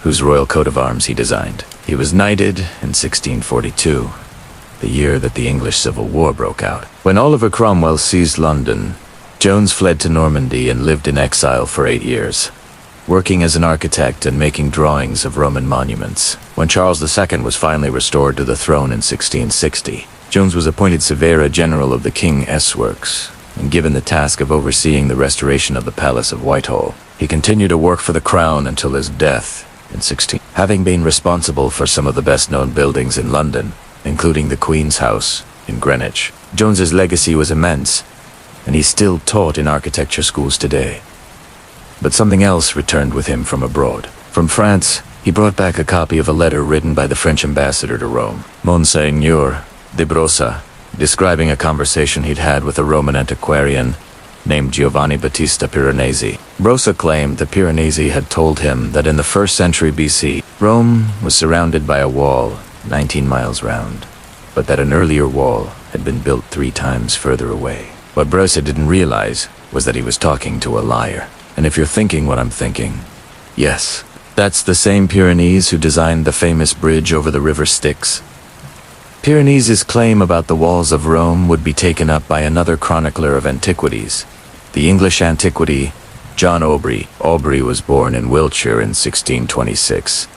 whose royal coat of arms he designed. He was knighted in 1642, the year that the English Civil War broke out. When Oliver Cromwell seized London, Jones fled to Normandy and lived in exile for 8 years, working as an architect and making drawings of Roman monuments. When Charles II was finally restored to the throne in 1660, Jones was appointed Surveyor General of the King's Works and given the task of overseeing the restoration of the Palace of Whitehall. He continued to work for the Crown until his death in 16. Having been responsible for some of the best-known buildings in London, including the Queen's House in Greenwich, Jones's legacy was immense, and he's still taught in architecture schools today. But something else returned with him from abroad. From France, he brought back a copy of a letter written by the French ambassador to Rome, Monseigneur de Brossa, describing a conversation he'd had with a Roman antiquarian named Giovanni Battista Piranesi. Brossa claimed that Piranesi had told him that in the 1st century BC, Rome was surrounded by a wall 19 miles round, but that an earlier wall had been built 3 times further away. What Brossa didn't realize was that he was talking to a liar. And if you're thinking what I'm thinking, yes, that's the same Piranesi who designed the famous bridge over the river Styx. Piranesi's claim about the walls of Rome would be taken up by another chronicler of antiquities, the English antiquity John Aubrey. Aubrey was born in Wiltshire in 1626,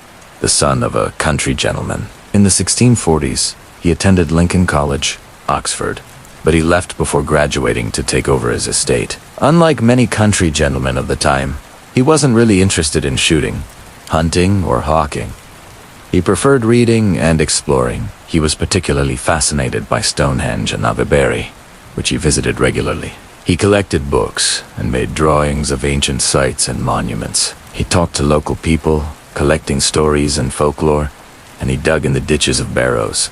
the son of a country gentleman. In the 1640s, he attended Lincoln College, Oxford, but he left before graduating to take over his estate. Unlike many country gentlemen of the time, he wasn't really interested in shooting, hunting, or hawking. He preferred reading and exploring. He was particularly fascinated by Stonehenge and Aubrey, which he visited regularly. He collected books and made drawings of ancient sites and monuments. He talked to local people, collecting stories and folklore, and he dug in the ditches of barrows,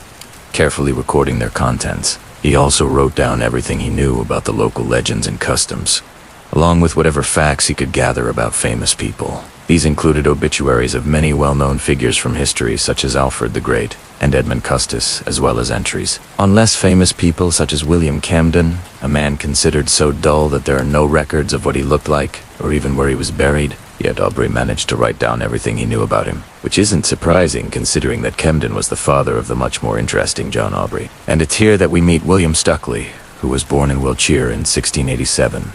carefully recording their contents. He also wrote down everything he knew about the local legends and customs, along with whatever facts he could gather about famous people. These included obituaries of many well-known figures from history such as Alfred the Great and Edmund Custis, as well as entries on less famous people such as William Camden, a man considered so dull that there are no records of what he looked like or even where he was buried. Yet Aubrey managed to write down everything he knew about him, which isn't surprising considering that Camden was the father of the much more interesting John Aubrey. And it's here that we meet William Stukeley, who was born in Wiltshire in 1687,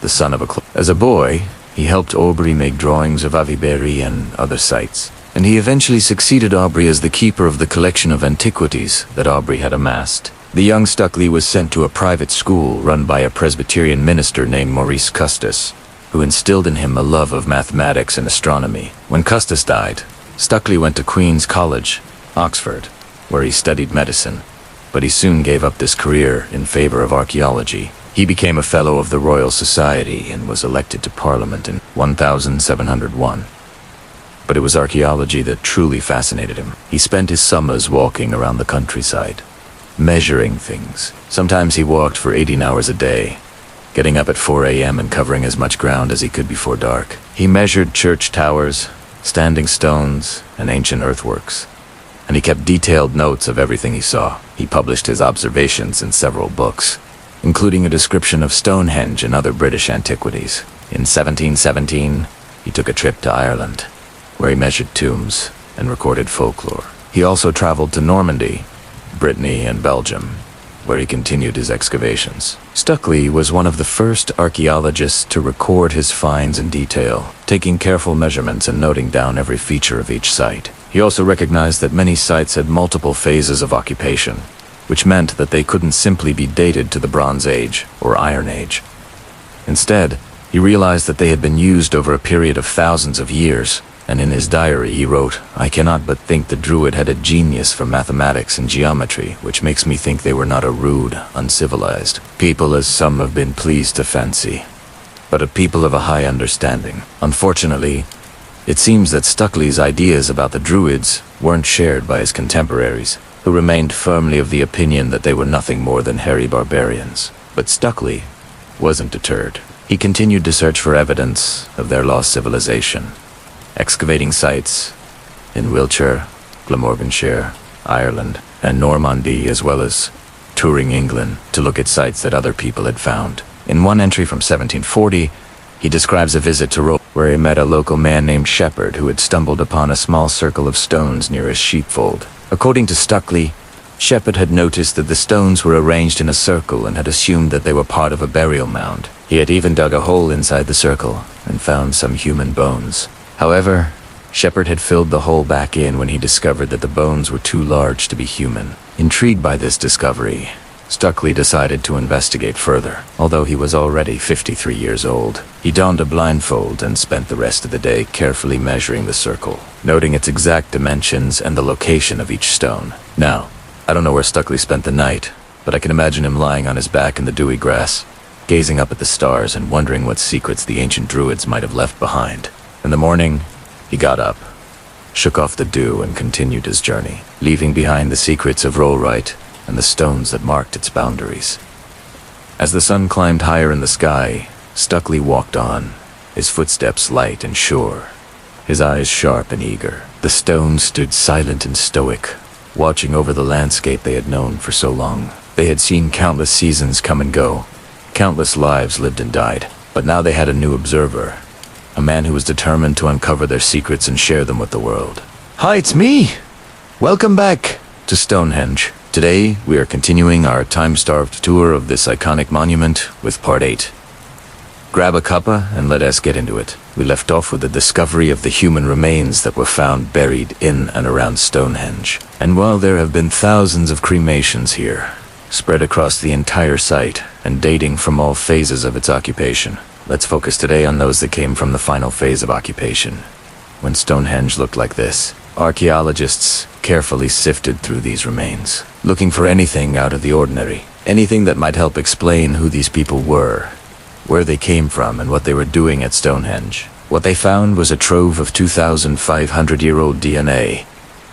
the son of a As a boy, he helped Aubrey make drawings of Aubrey and other sites, and he eventually succeeded Aubrey as the keeper of the collection of antiquities that Aubrey had amassed. The young Stukeley was sent to a private school run by a Presbyterian minister named Maurice Custis, who instilled in him a love of mathematics and astronomy. When Custis died, Stukeley went to Queen's College, Oxford, where he studied medicine, but he soon gave up this career in favor of archaeology. He became a Fellow of the Royal Society and was elected to Parliament in 1701. But it was archaeology that truly fascinated him. He spent his summers walking around the countryside, measuring things. Sometimes he walked for 18 hours a day, getting up at 4 a.m. and covering as much ground as he could before dark. He measured church towers, standing stones, and ancient earthworks, and he kept detailed notes of everything he saw. He published his observations in several books, including a description of Stonehenge and other British antiquities. In 1717, he took a trip to Ireland, where he measured tombs and recorded folklore. He also traveled to Normandy, Brittany, and Belgium, where he continued his excavations. Stukeley was one of the first archaeologists to record his finds in detail, taking careful measurements and noting down every feature of each site. He also recognized that many sites had multiple phases of occupation, which meant that they couldn't simply be dated to the Bronze Age or Iron Age. Instead, he realized that they had been used over a period of thousands of years, and in his diary he wrote, "I cannot but think the Druid had a genius for mathematics and geometry, which makes me think they were not a rude, uncivilized people as some have been pleased to fancy." but a people of a high understanding. Unfortunately, it seems that Stukeley's ideas about the Druids weren't shared by his contemporaries, who remained firmly of the opinion that they were nothing more than hairy barbarians. But Stukeley wasn't deterred. He continued to search for evidence of their lost civilization, excavating sites in Wiltshire, Glamorganshire, Ireland, and Normandy, as well as touring England to look at sites that other people had found. In one entry from 1740, he describes a visit to Rome where he met a local man named Shepherd who had stumbled upon a small circle of stones near his sheepfold. According to Stukeley, Shepherd had noticed that the stones were arranged in a circle and had assumed that they were part of a burial mound. He had even dug a hole inside the circle and found some human bones. However, Shepherd had filled the hole back in when he discovered that the bones were too large to be human. Intrigued by this discovery, Stukeley decided to investigate further. Although he was already 53 years old, he donned a blindfold and spent the rest of the day carefully measuring the circle, noting its exact dimensions and the location of each stone. Now, I don't know where Stukeley spent the night, but I can imagine him lying on his back in the dewy grass, gazing up at the stars and wondering what secrets the ancient Druids might have left behind. In the morning, he got up, shook off the dew, and continued his journey, leaving behind the secrets of Rollright and the stones that marked its boundaries. As the sun climbed higher in the sky, Stukeley walked on, his footsteps light and sure, his eyes sharp and eager. The stones stood silent and stoic, watching over the landscape they had known for so long. They had seen countless seasons come and go, countless lives lived and died, but now they had a new observer, a man who was determined to uncover their secrets and share them with the world. Hi, it's me! Welcome back to Stonehenge. Today, we are continuing our time-starved tour of this iconic monument with Part 8. Grab a cuppa and let us get into it. We left off with the discovery of the human remains that were found buried in and around Stonehenge. And while there have been thousands of cremations here, spread across the entire site and dating from all phases of its occupation, let's focus today on those that came from the final phase of occupation, when Stonehenge looked like this. Archaeologists carefully sifted through these remains, looking for anything out of the ordinary, anything that might help explain who these people were, where they came from, and what they were doing at Stonehenge. What they found was a trove of 2,500-year-old DNA,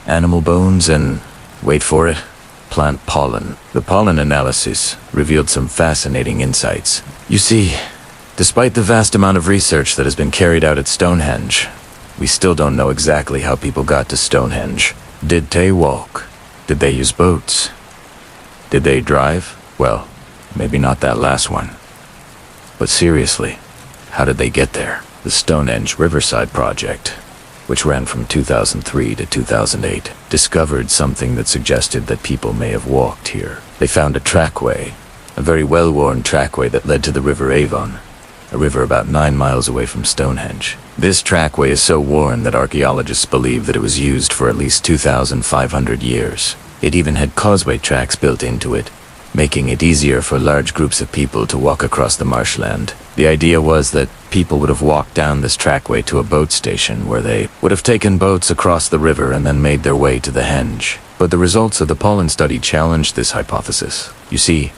animal bones, and, wait for it, plant pollen. The pollen analysis revealed some fascinating insights. You see, despite the vast amount of research that has been carried out at Stonehenge, we still don't know exactly how people got to Stonehenge. Did they walk? Did they use boats? Did they drive? Well, maybe not that last one. But seriously, how did they get there? The Stonehenge Riverside Project, which ran from 2003 to 2008, discovered something that suggested that people may have walked here. They found a trackway, a very well-worn trackway that led to the River Avon, a river about 9 miles away from Stonehenge. This trackway is so worn that archaeologists believe that it was used for at least 2,500 years. It even had causeway tracks built into it, making it easier for large groups of people to walk across the marshland. The idea was that people would have walked down this trackway to a boat station where they would have taken boats across the river and then made their way to the henge. But the results of the pollen study challenged this hypothesis. You see,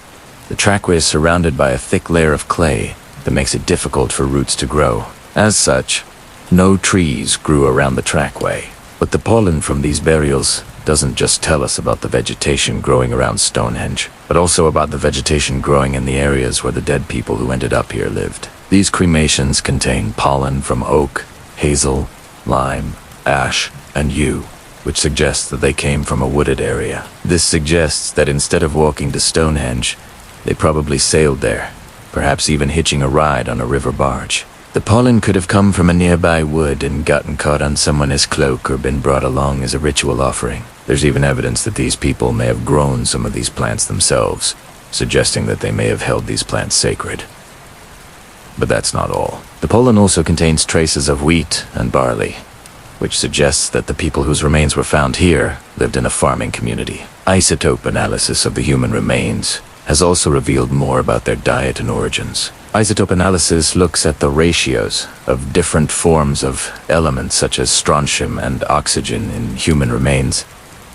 the trackway is surrounded by a thick layer of clay that makes it difficult for roots to grow. As such, no trees grew around the trackway. But the pollen from these burials doesn't just tell us about the vegetation growing around Stonehenge, but also about the vegetation growing in the areas where the dead people who ended up here lived. These cremations contain pollen from oak, hazel, lime, ash, and yew, which suggests that they came from a wooded area. This suggests that instead of walking to Stonehenge, they probably sailed there, perhaps even hitching a ride on a river barge. The pollen could have come from a nearby wood and gotten caught on someone's cloak or been brought along as a ritual offering. There's even evidence that these people may have grown some of these plants themselves, suggesting that they may have held these plants sacred. But that's not all. The pollen also contains traces of wheat and barley, which suggests that the people whose remains were found here lived in a farming community. Isotope analysis of the human remains has also revealed more about their diet and origins. Isotope analysis looks at the ratios of different forms of elements such as strontium and oxygen in human remains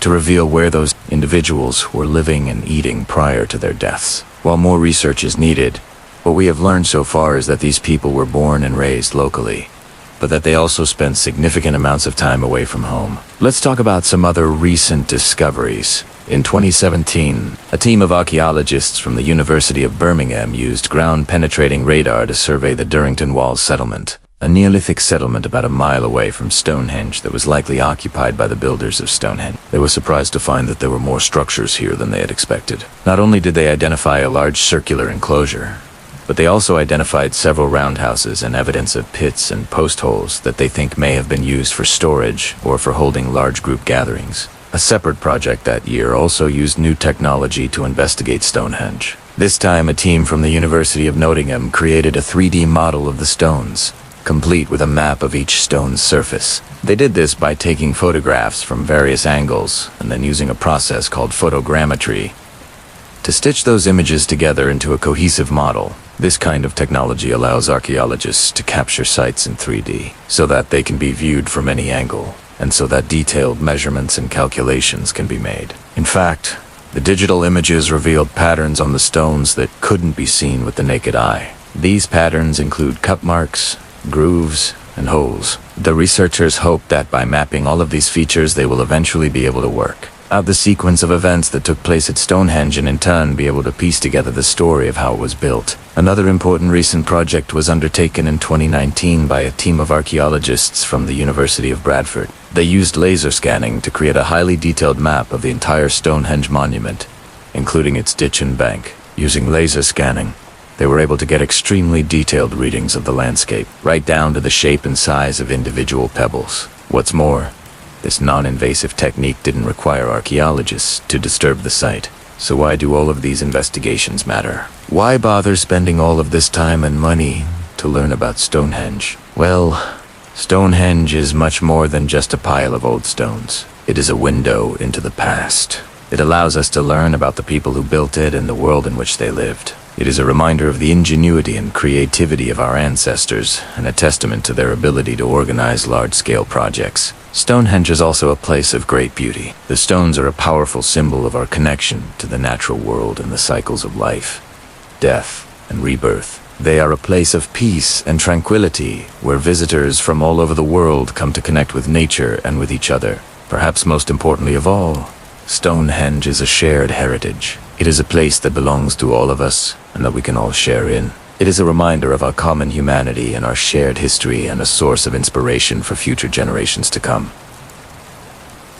to reveal where those individuals were living and eating prior to their deaths. While more research is needed, What we have learned so far is that these people were born and raised locally, but that they also spent significant amounts of time away from home. Let's talk about some other recent discoveries. In 2017, a team of archaeologists from the University of Birmingham used ground-penetrating radar to survey the Durrington Wall settlement, a Neolithic settlement about a mile away from Stonehenge that was likely occupied by the builders of Stonehenge. They were surprised to find that there were more structures here than they had expected. Not only did they identify a large circular enclosure, but they also identified several roundhouses and evidence of pits and post holes that they think may have been used for storage or for holding large group gatherings. A separate project that year also used new technology to investigate Stonehenge. This time, a team from the University of Nottingham created a 3D model of the stones, complete with a map of each stone's surface. They did this by taking photographs from various angles and then using a process called photogrammetry to stitch those images together into a cohesive model. This kind of technology allows archaeologists to capture sites in 3D so that they can be viewed from any angle, and so that detailed measurements and calculations can be made. In fact, the digital images revealed patterns on the stones that couldn't be seen with the naked eye. These patterns include cut marks, grooves, and holes. The researchers hope that by mapping all of these features, they will eventually be able to work out the sequence of events that took place at Stonehenge and in turn be able to piece together the story of how it was built. Another important recent project was undertaken in 2019 by a team of archaeologists from the University of Bradford. They used laser scanning to create a highly detailed map of the entire Stonehenge monument, including its ditch and bank. Using laser scanning, they were able to get extremely detailed readings of the landscape, right down to the shape and size of individual pebbles. What's more, this non-invasive technique didn't require archaeologists to disturb the site. So why do all of these investigations matter? Why bother spending all of this time and money to learn about Stonehenge? Well, Stonehenge is much more than just a pile of old stones. It is a window into the past. It allows us to learn about the people who built it and the world in which they lived. It is a reminder of the ingenuity and creativity of our ancestors, and a testament to their ability to organize large-scale projects. Stonehenge is also a place of great beauty. The stones are a powerful symbol of our connection to the natural world and the cycles of life, death, and rebirth. They are a place of peace and tranquility, where visitors from all over the world come to connect with nature and with each other. Perhaps most importantly of all, Stonehenge is a shared heritage. It is a place that belongs to all of us and that we can all share in. It is a reminder of our common humanity and our shared history, and a source of inspiration for future generations to come.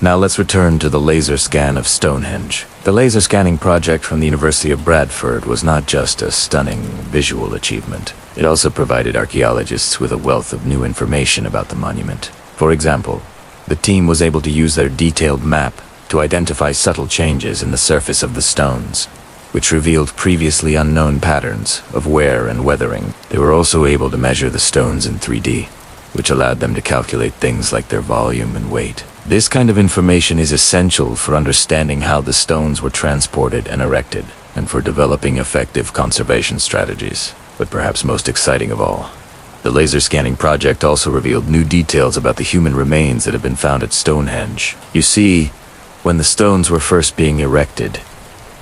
Now let's return to the laser scan of Stonehenge. The laser scanning project from the University of Bradford was not just a stunning visual achievement. It also provided archaeologists with a wealth of new information about the monument. For example, the team was able to use their detailed map to identify subtle changes in the surface of the stones, which revealed previously unknown patterns of wear and weathering. They were also able to measure the stones in 3D, which allowed them to calculate things like their volume and weight. This kind of information is essential for understanding how the stones were transported and erected, and for developing effective conservation strategies. But perhaps most exciting of all, the laser scanning project also revealed new details about the human remains that have been found at Stonehenge. You see, when the stones were first being erected,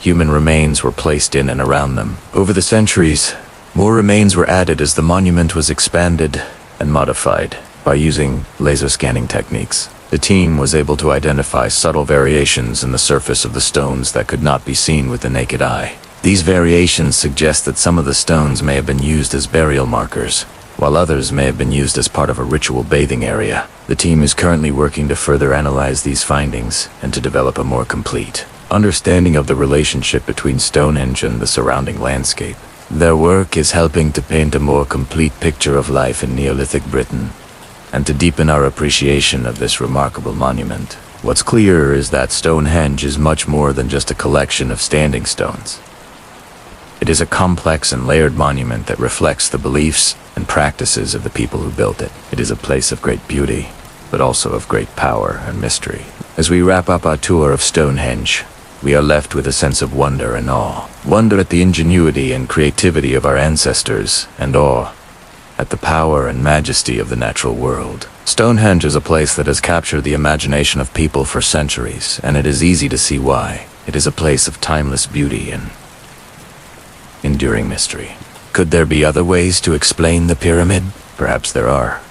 human remains were placed in and around them. Over the centuries, more remains were added as the monument was expanded and modified. By using laser scanning techniques, the team was able to identify subtle variations in the surface of the stones that could not be seen with the naked eye. These variations suggest that some of the stones may have been used as burial markers, while others may have been used as part of a ritual bathing area. The team is currently working to further analyze these findings and to develop a more complete understanding of the relationship between Stonehenge and the surrounding landscape. Their work is helping to paint a more complete picture of life in Neolithic Britain, and to deepen our appreciation of this remarkable monument. What's clear is that Stonehenge is much more than just a collection of standing stones. It is a complex and layered monument that reflects the beliefs and practices of the people who built it. It is a place of great beauty, but also of great power and mystery. As we wrap up our tour of Stonehenge, we are left with a sense of wonder and awe. Wonder at the ingenuity and creativity of our ancestors, and awe at the power and majesty of the natural world. Stonehenge is a place that has captured the imagination of people for centuries, and it is easy to see why. It is a place of timeless beauty and enduring mystery. Could there be other ways to explain the pyramid? Perhaps there are.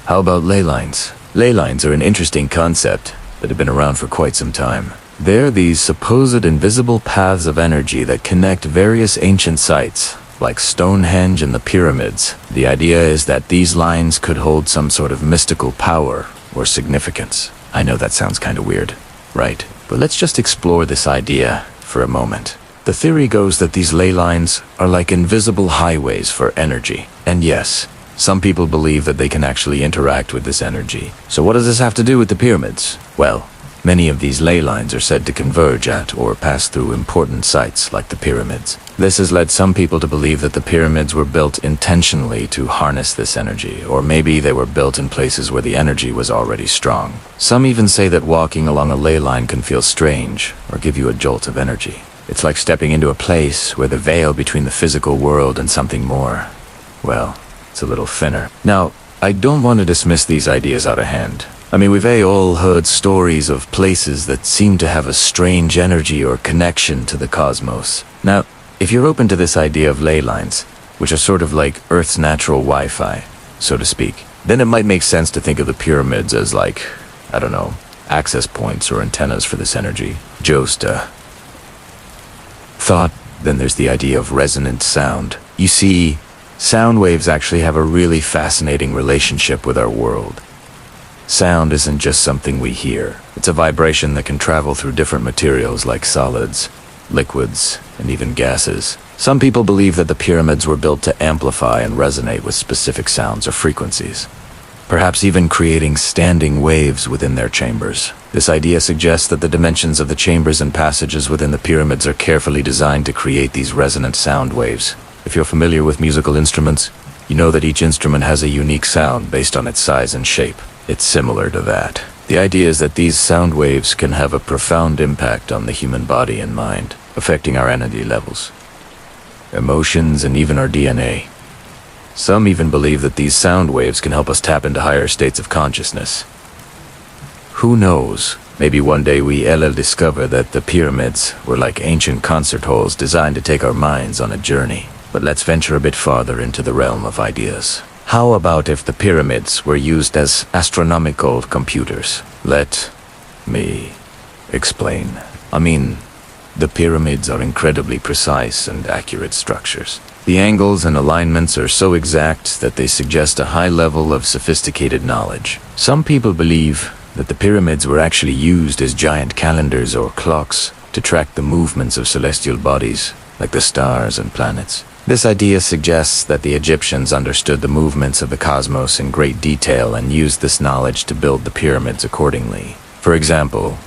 How about ley lines? Ley lines are an interesting concept that have been around for quite some time. They're these supposed invisible paths of energy that connect various ancient sites, like Stonehenge and the pyramids. The idea is that these lines could hold some sort of mystical power or significance. I know that sounds kind of weird, right? But let's just explore this idea for a moment. The theory goes that these ley lines are like invisible highways for energy. And yes, some people believe that they can actually interact with this energy. So what does this have to do with the pyramids? Well, many of these ley lines are said to converge at or pass through important sites like the pyramids. This has led some people to believe that the pyramids were built intentionally to harness this energy, or maybe they were built in places where the energy was already strong. Some even say that walking along a ley line can feel strange or give you a jolt of energy. It's like stepping into a place where the veil between the physical world and something more, well, it's a little thinner. Now, I don't want to dismiss these ideas out of hand. I mean, we've all heard stories of places that seem to have a strange energy or connection to the cosmos. Now, if you're open to this idea of ley lines, which are sort of like Earth's natural Wi-Fi, so to speak, then it might make sense to think of the pyramids as like, I don't know, access points or antennas for this energy. Just thought. Then there's the idea of resonant sound. You see, sound waves actually have a really fascinating relationship with our world. Sound isn't just something we hear. It's a vibration that can travel through different materials like solids, liquids, and even gases. Some people believe that the pyramids were built to amplify and resonate with specific sounds or frequencies, perhaps even creating standing waves within their chambers. This idea suggests that the dimensions of the chambers and passages within the pyramids are carefully designed to create these resonant sound waves. If you're familiar with musical instruments, you know that each instrument has a unique sound based on its size and shape. It's similar to that. The idea is that these sound waves can have a profound impact on the human body and mind, affecting our energy levels, emotions, and even our DNA. Some even believe that these sound waves can help us tap into higher states of consciousness. Who knows? Maybe one day we'll discover that the pyramids were like ancient concert halls designed to take our minds on a journey. But let's venture a bit farther into the realm of ideas. How about if the pyramids were used as astronomical computers? Let me explain. I mean, the pyramids are incredibly precise and accurate structures. The angles and alignments are so exact that they suggest a high level of sophisticated knowledge. Some people believe that the pyramids were actually used as giant calendars or clocks to track the movements of celestial bodies, like the stars and planets. This idea suggests that the Egyptians understood the movements of the cosmos in great detail and used this knowledge to build the pyramids accordingly. For example,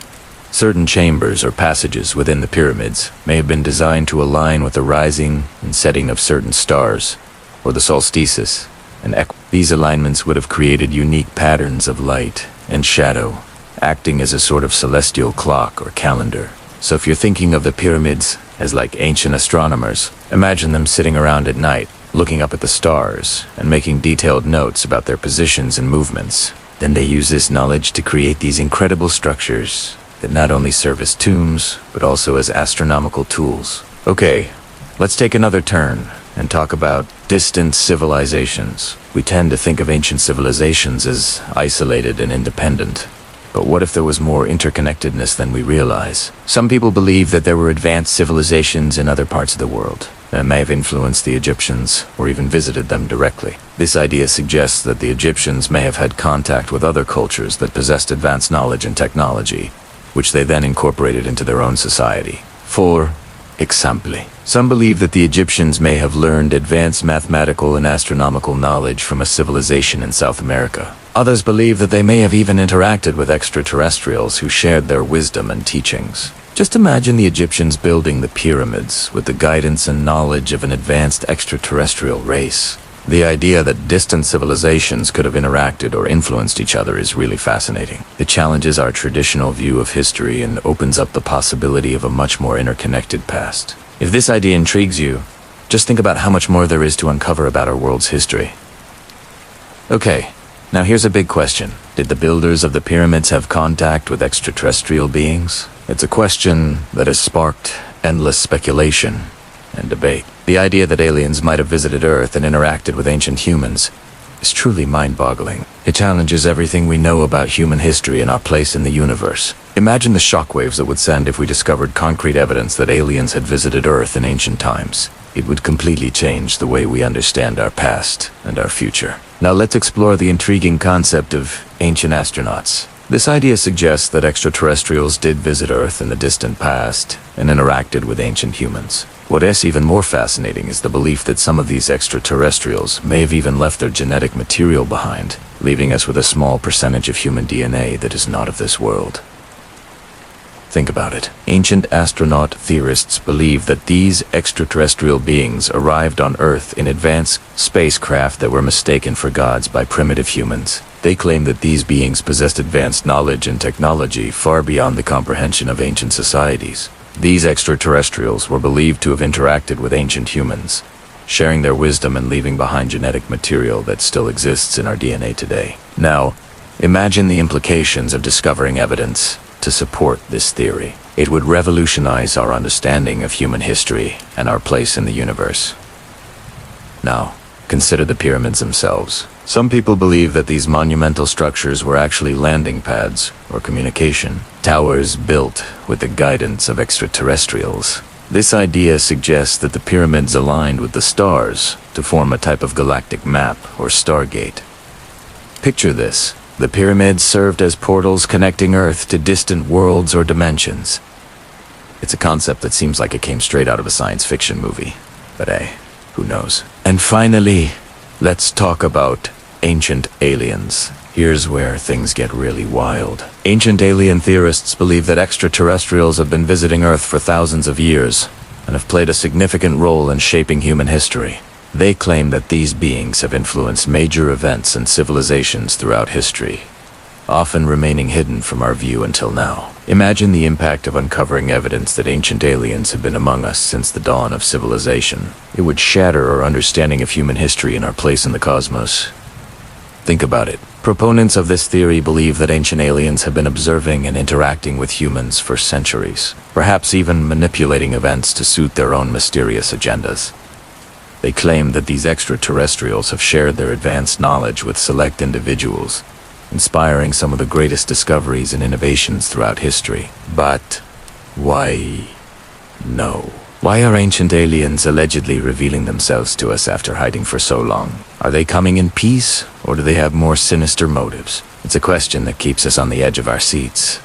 certain chambers or passages within the pyramids may have been designed to align with the rising and setting of certain stars, or the solstices and These alignments would have created unique patterns of light and shadow, acting as a sort of celestial clock or calendar. So if you're thinking of the pyramids as like ancient astronomers, imagine them sitting around at night, looking up at the stars and making detailed notes about their positions and movements. Then they use this knowledge to create these incredible structures that not only serve as tombs, but also as astronomical tools. Okay, let's take another turn and talk about distant civilizations. We tend to think of ancient civilizations as isolated and independent. But what if there was more interconnectedness than we realize? Some people believe that there were advanced civilizations in other parts of the world that may have influenced the Egyptians or even visited them directly. This idea suggests that the Egyptians may have had contact with other cultures that possessed advanced knowledge and technology, which they then incorporated into their own society. For example, some believe that the Egyptians may have learned advanced mathematical and astronomical knowledge from a civilization in South America. Others believe that they may have even interacted with extraterrestrials who shared their wisdom and teachings. Just imagine the Egyptians building the pyramids with the guidance and knowledge of an advanced extraterrestrial race. The idea that distant civilizations could have interacted or influenced each other is really fascinating. It challenges our traditional view of history and opens up the possibility of a much more interconnected past. If this idea intrigues you, just think about how much more there is to uncover about our world's history. Okay, now here's a big question. Did the builders of the pyramids have contact with extraterrestrial beings? It's a question that has sparked endless speculation and debate. The idea that aliens might have visited Earth and interacted with ancient humans is truly mind-boggling. It challenges everything we know about human history and our place in the universe. Imagine the shockwaves that would send if we discovered concrete evidence that aliens had visited Earth in ancient times. It would completely change the way we understand our past and our future. Now let's explore the intriguing concept of ancient astronauts. This idea suggests that extraterrestrials did visit Earth in the distant past and interacted with ancient humans. What is even more fascinating is the belief that some of these extraterrestrials may have even left their genetic material behind, leaving us with a small percentage of human DNA that is not of this world. Think about it. Ancient astronaut theorists believe that these extraterrestrial beings arrived on Earth in advanced spacecraft that were mistaken for gods by primitive humans. They claim that these beings possessed advanced knowledge and technology far beyond the comprehension of ancient societies. These extraterrestrials were believed to have interacted with ancient humans, sharing their wisdom and leaving behind genetic material that still exists in our DNA today. Now, imagine the implications of discovering evidence to support this theory. It would revolutionize our understanding of human history and our place in the universe. Now, consider the pyramids themselves. Some people believe that these monumental structures were actually landing pads or communication towers built with the guidance of extraterrestrials. This idea suggests that the pyramids aligned with the stars to form a type of galactic map or stargate. Picture this. The pyramids served as portals connecting Earth to distant worlds or dimensions. It's a concept that seems like it came straight out of a science fiction movie. But hey, who knows? And finally, let's talk about ancient aliens. Here's where things get really wild. Ancient alien theorists believe that extraterrestrials have been visiting Earth for thousands of years and have played a significant role in shaping human history. They claim that these beings have influenced major events and civilizations throughout history, often remaining hidden from our view until now. Imagine the impact of uncovering evidence that ancient aliens have been among us since the dawn of civilization. It would shatter our understanding of human history and our place in the cosmos. Think about it. Proponents of this theory believe that ancient aliens have been observing and interacting with humans for centuries, perhaps even manipulating events to suit their own mysterious agendas. They claim that these extraterrestrials have shared their advanced knowledge with select individuals, inspiring some of the greatest discoveries and innovations throughout history. But why no? Why are ancient aliens allegedly revealing themselves to us after hiding for so long? Are they coming in peace, or do they have more sinister motives? It's a question that keeps us on the edge of our seats,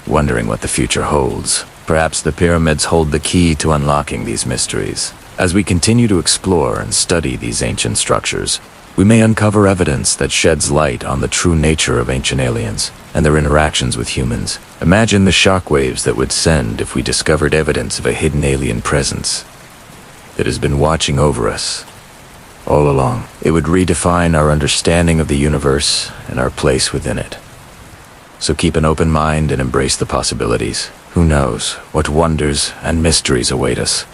wondering what the future holds. Perhaps the pyramids hold the key to unlocking these mysteries. As we continue to explore and study these ancient structures, we may uncover evidence that sheds light on the true nature of ancient aliens and their interactions with humans. Imagine the shockwaves that would send if we discovered evidence of a hidden alien presence that has been watching over us all along. It would redefine our understanding of the universe and our place within it. So keep an open mind and embrace the possibilities. Who knows what wonders and mysteries await us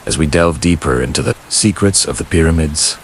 as we delve deeper into the secrets of the pyramids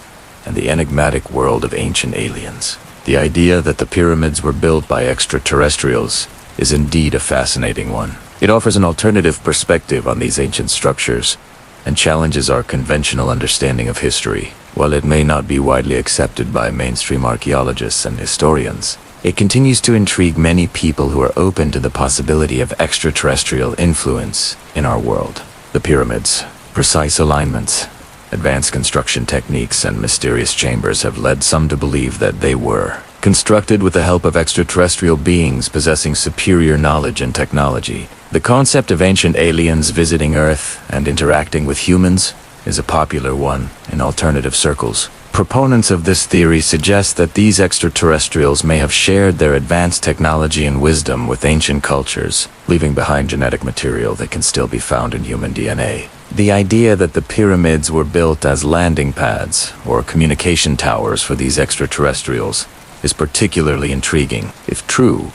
and the enigmatic world of ancient aliens. The idea that the pyramids were built by extraterrestrials is indeed a fascinating one. It offers an alternative perspective on these ancient structures and challenges our conventional understanding of history. While it may not be widely accepted by mainstream archaeologists and historians, it continues to intrigue many people who are open to the possibility of extraterrestrial influence in our world. The pyramids, precise alignments, advanced construction techniques, and mysterious chambers have led some to believe that they were constructed with the help of extraterrestrial beings possessing superior knowledge and technology. The concept of ancient aliens visiting Earth and interacting with humans is a popular one in alternative circles. Proponents of this theory suggest that these extraterrestrials may have shared their advanced technology and wisdom with ancient cultures, leaving behind genetic material that can still be found in human DNA. The idea that the pyramids were built as landing pads or communication towers for these extraterrestrials is particularly intriguing. If true,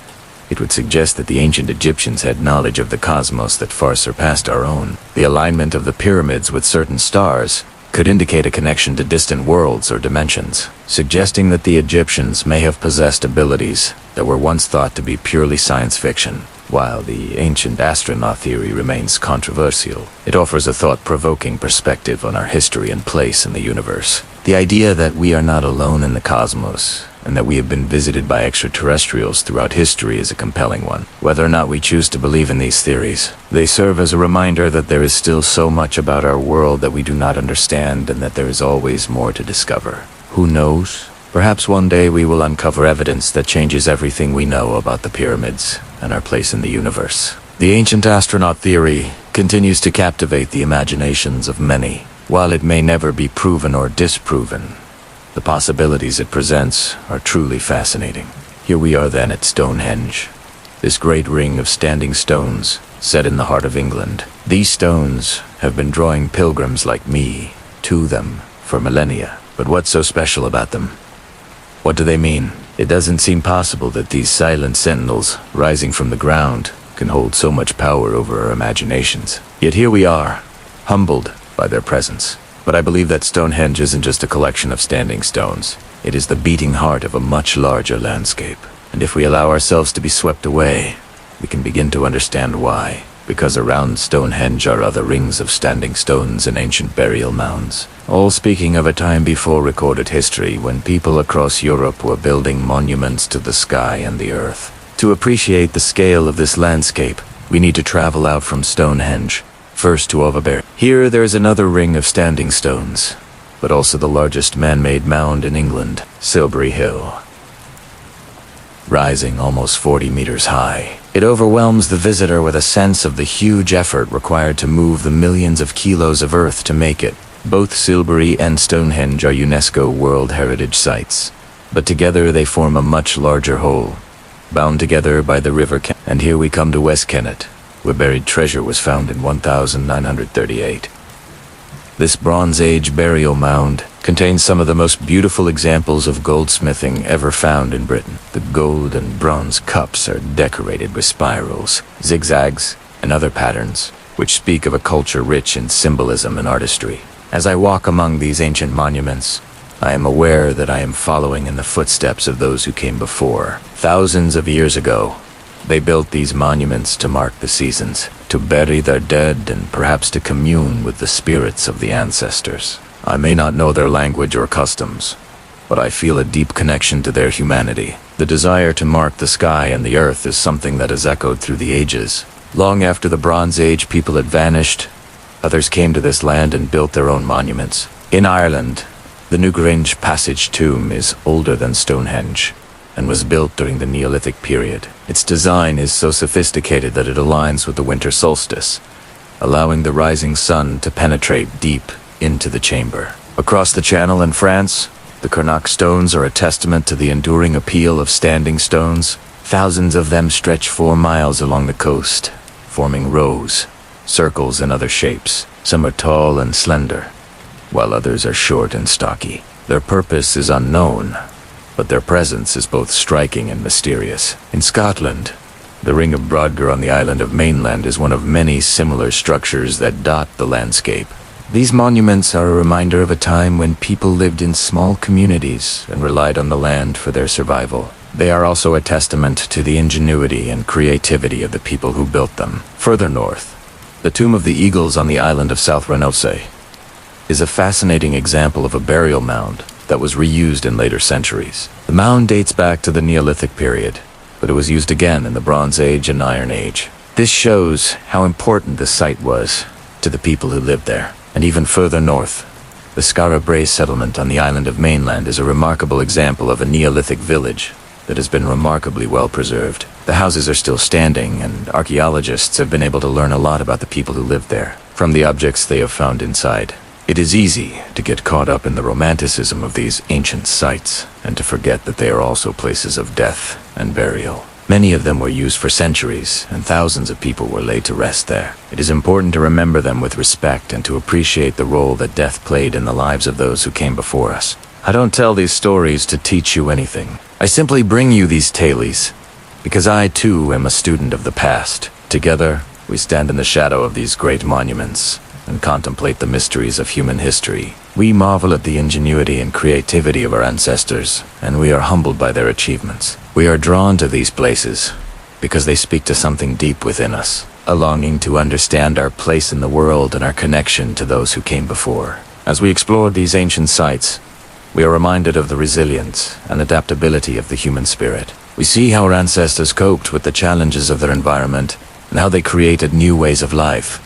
it would suggest that the ancient Egyptians had knowledge of the cosmos that far surpassed our own. The alignment of the pyramids with certain stars could indicate a connection to distant worlds or dimensions, suggesting that the Egyptians may have possessed abilities that were once thought to be purely science fiction. While the ancient astronaut theory remains controversial, it offers a thought-provoking perspective on our history and place in the universe. The idea that we are not alone in the cosmos, and that we have been visited by extraterrestrials throughout history is a compelling one. Whether or not we choose to believe in these theories, they serve as a reminder that there is still so much about our world that we do not understand and that there is always more to discover. Who knows? Perhaps one day we will uncover evidence that changes everything we know about the pyramids and our place in the universe. The ancient astronaut theory continues to captivate the imaginations of many. While it may never be proven or disproven, the possibilities it presents are truly fascinating. Here we are then at Stonehenge, this great ring of standing stones set in the heart of England. These stones have been drawing pilgrims like me to them for millennia. But what's so special about them? What do they mean? It doesn't seem possible that these silent sentinels, rising from the ground, can hold so much power over our imaginations. Yet here we are, humbled by their presence. But I believe that Stonehenge isn't just a collection of standing stones. It is the beating heart of a much larger landscape. And if we allow ourselves to be swept away, we can begin to understand why. Because around Stonehenge are other rings of standing stones and ancient burial mounds, all speaking of a time before recorded history when people across Europe were building monuments to the sky and the earth. To appreciate the scale of this landscape, we need to travel out from Stonehenge, first to Aubrey. Here there is another ring of standing stones, but also the largest man-made mound in England, Salisbury Hill. Rising almost 40 meters high, it overwhelms the visitor with a sense of the huge effort required to move the millions of kilos of earth to make it. Both Salisbury and Stonehenge are UNESCO World Heritage Sites, but together they form a much larger whole, bound together by the River Kennet. And here we come to West Kennet, where buried treasure was found in 1938. This Bronze Age burial mound contains some of the most beautiful examples of goldsmithing ever found in Britain. The gold and bronze cups are decorated with spirals, zigzags, and other patterns, which speak of a culture rich in symbolism and artistry. As I walk among these ancient monuments, I am aware that I am following in the footsteps of those who came before. Thousands of years ago, they built these monuments to mark the seasons, to bury their dead, and perhaps to commune with the spirits of the ancestors. I may not know their language or customs, but I feel a deep connection to their humanity. The desire to mark the sky and the earth is something that has echoed through the ages. Long after the Bronze Age people had vanished, others came to this land and built their own monuments. In Ireland, the Newgrange Passage tomb is older than Stonehenge, and was built during the Neolithic period. Its design is so sophisticated that it aligns with the winter solstice, allowing the rising sun to penetrate deep into the chamber. Across the Channel in France, the Carnac stones are a testament to the enduring appeal of standing stones. Thousands of them stretch 4 miles along the coast, forming rows, circles, and other shapes. Some are tall and slender, while others are short and stocky. Their purpose is unknown, but their presence is both striking and mysterious. In Scotland, the Ring of Brodgar on the island of Mainland is one of many similar structures that dot the landscape. These monuments are a reminder of a time when people lived in small communities and relied on the land for their survival. They are also a testament to the ingenuity and creativity of the people who built them. Further north, the Tomb of the Eagles on the island of South Renose is a fascinating example of a burial mound that was reused in later centuries. The mound dates back to the Neolithic period, but it was used again in the Bronze Age and Iron Age. This shows how important the site was to the people who lived there. And even further north, the Salisbury settlement on the island of Mainland is a remarkable example of a Neolithic village that has been remarkably well preserved. The houses are still standing, and archaeologists have been able to learn a lot about the people who lived there from the objects they have found inside. It is easy to get caught up in the romanticism of these ancient sites and to forget that they are also places of death and burial. Many of them were used for centuries, and thousands of people were laid to rest there. It is important to remember them with respect and to appreciate the role that death played in the lives of those who came before us. I don't tell these stories to teach you anything. I simply bring you these tales because I, too, am a student of the past. Together, we stand in the shadow of these great monuments and contemplate the mysteries of human history. We marvel at the ingenuity and creativity of our ancestors, and we are humbled by their achievements. We are drawn to these places because they speak to something deep within us, a longing to understand our place in the world and our connection to those who came before. As we explore these ancient sites, we are reminded of the resilience and adaptability of the human spirit. We see how our ancestors coped with the challenges of their environment and how they created new ways of life.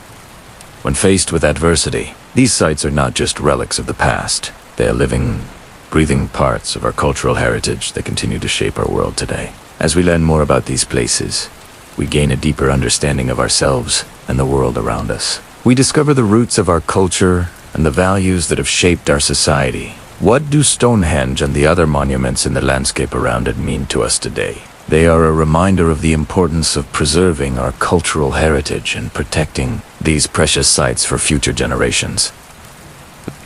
When faced with adversity, these sites are not just relics of the past. They are living, breathing parts of our cultural heritage that continue to shape our world today. As we learn more about these places, we gain a deeper understanding of ourselves and the world around us. We discover the roots of our culture and the values that have shaped our society. What do Stonehenge and the other monuments in the landscape around it mean to us today? They are a reminder of the importance of preserving our cultural heritage and protecting these precious sites for future generations.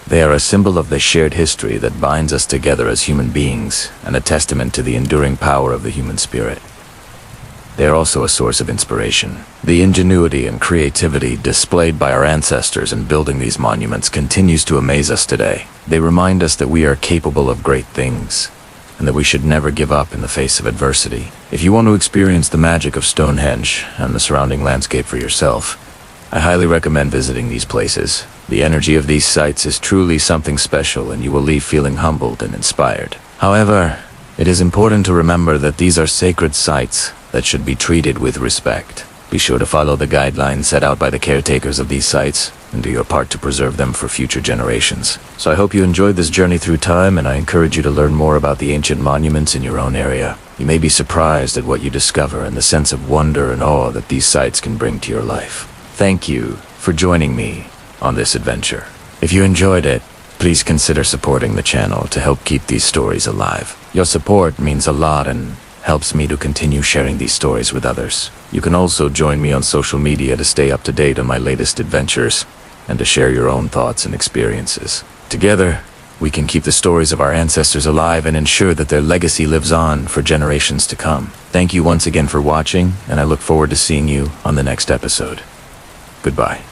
They are a symbol of the shared history that binds us together as human beings and a testament to the enduring power of the human spirit. They are also a source of inspiration. The ingenuity and creativity displayed by our ancestors in building these monuments continues to amaze us today. They remind us that we are capable of great things, and that we should never give up in the face of adversity. If you want to experience the magic of Stonehenge and the surrounding landscape for yourself, I highly recommend visiting these places. The energy of these sites is truly something special, and you will leave feeling humbled and inspired. However, it is important to remember that these are sacred sites that should be treated with respect. Be sure to follow the guidelines set out by the caretakers of these sites and do your part to preserve them for future generations. So I hope you enjoyed this journey through time, and I encourage you to learn more about the ancient monuments in your own area. You may be surprised at what you discover and the sense of wonder and awe that these sites can bring to your life. Thank you for joining me on this adventure. If you enjoyed it, please consider supporting the channel to help keep these stories alive. Your support means a lot and helps me to continue sharing these stories with others. You can also join me on social media to stay up to date on my latest adventures and to share your own thoughts and experiences. Together, we can keep the stories of our ancestors alive and ensure that their legacy lives on for generations to come. Thank you once again for watching, and I look forward to seeing you on the next episode. Goodbye.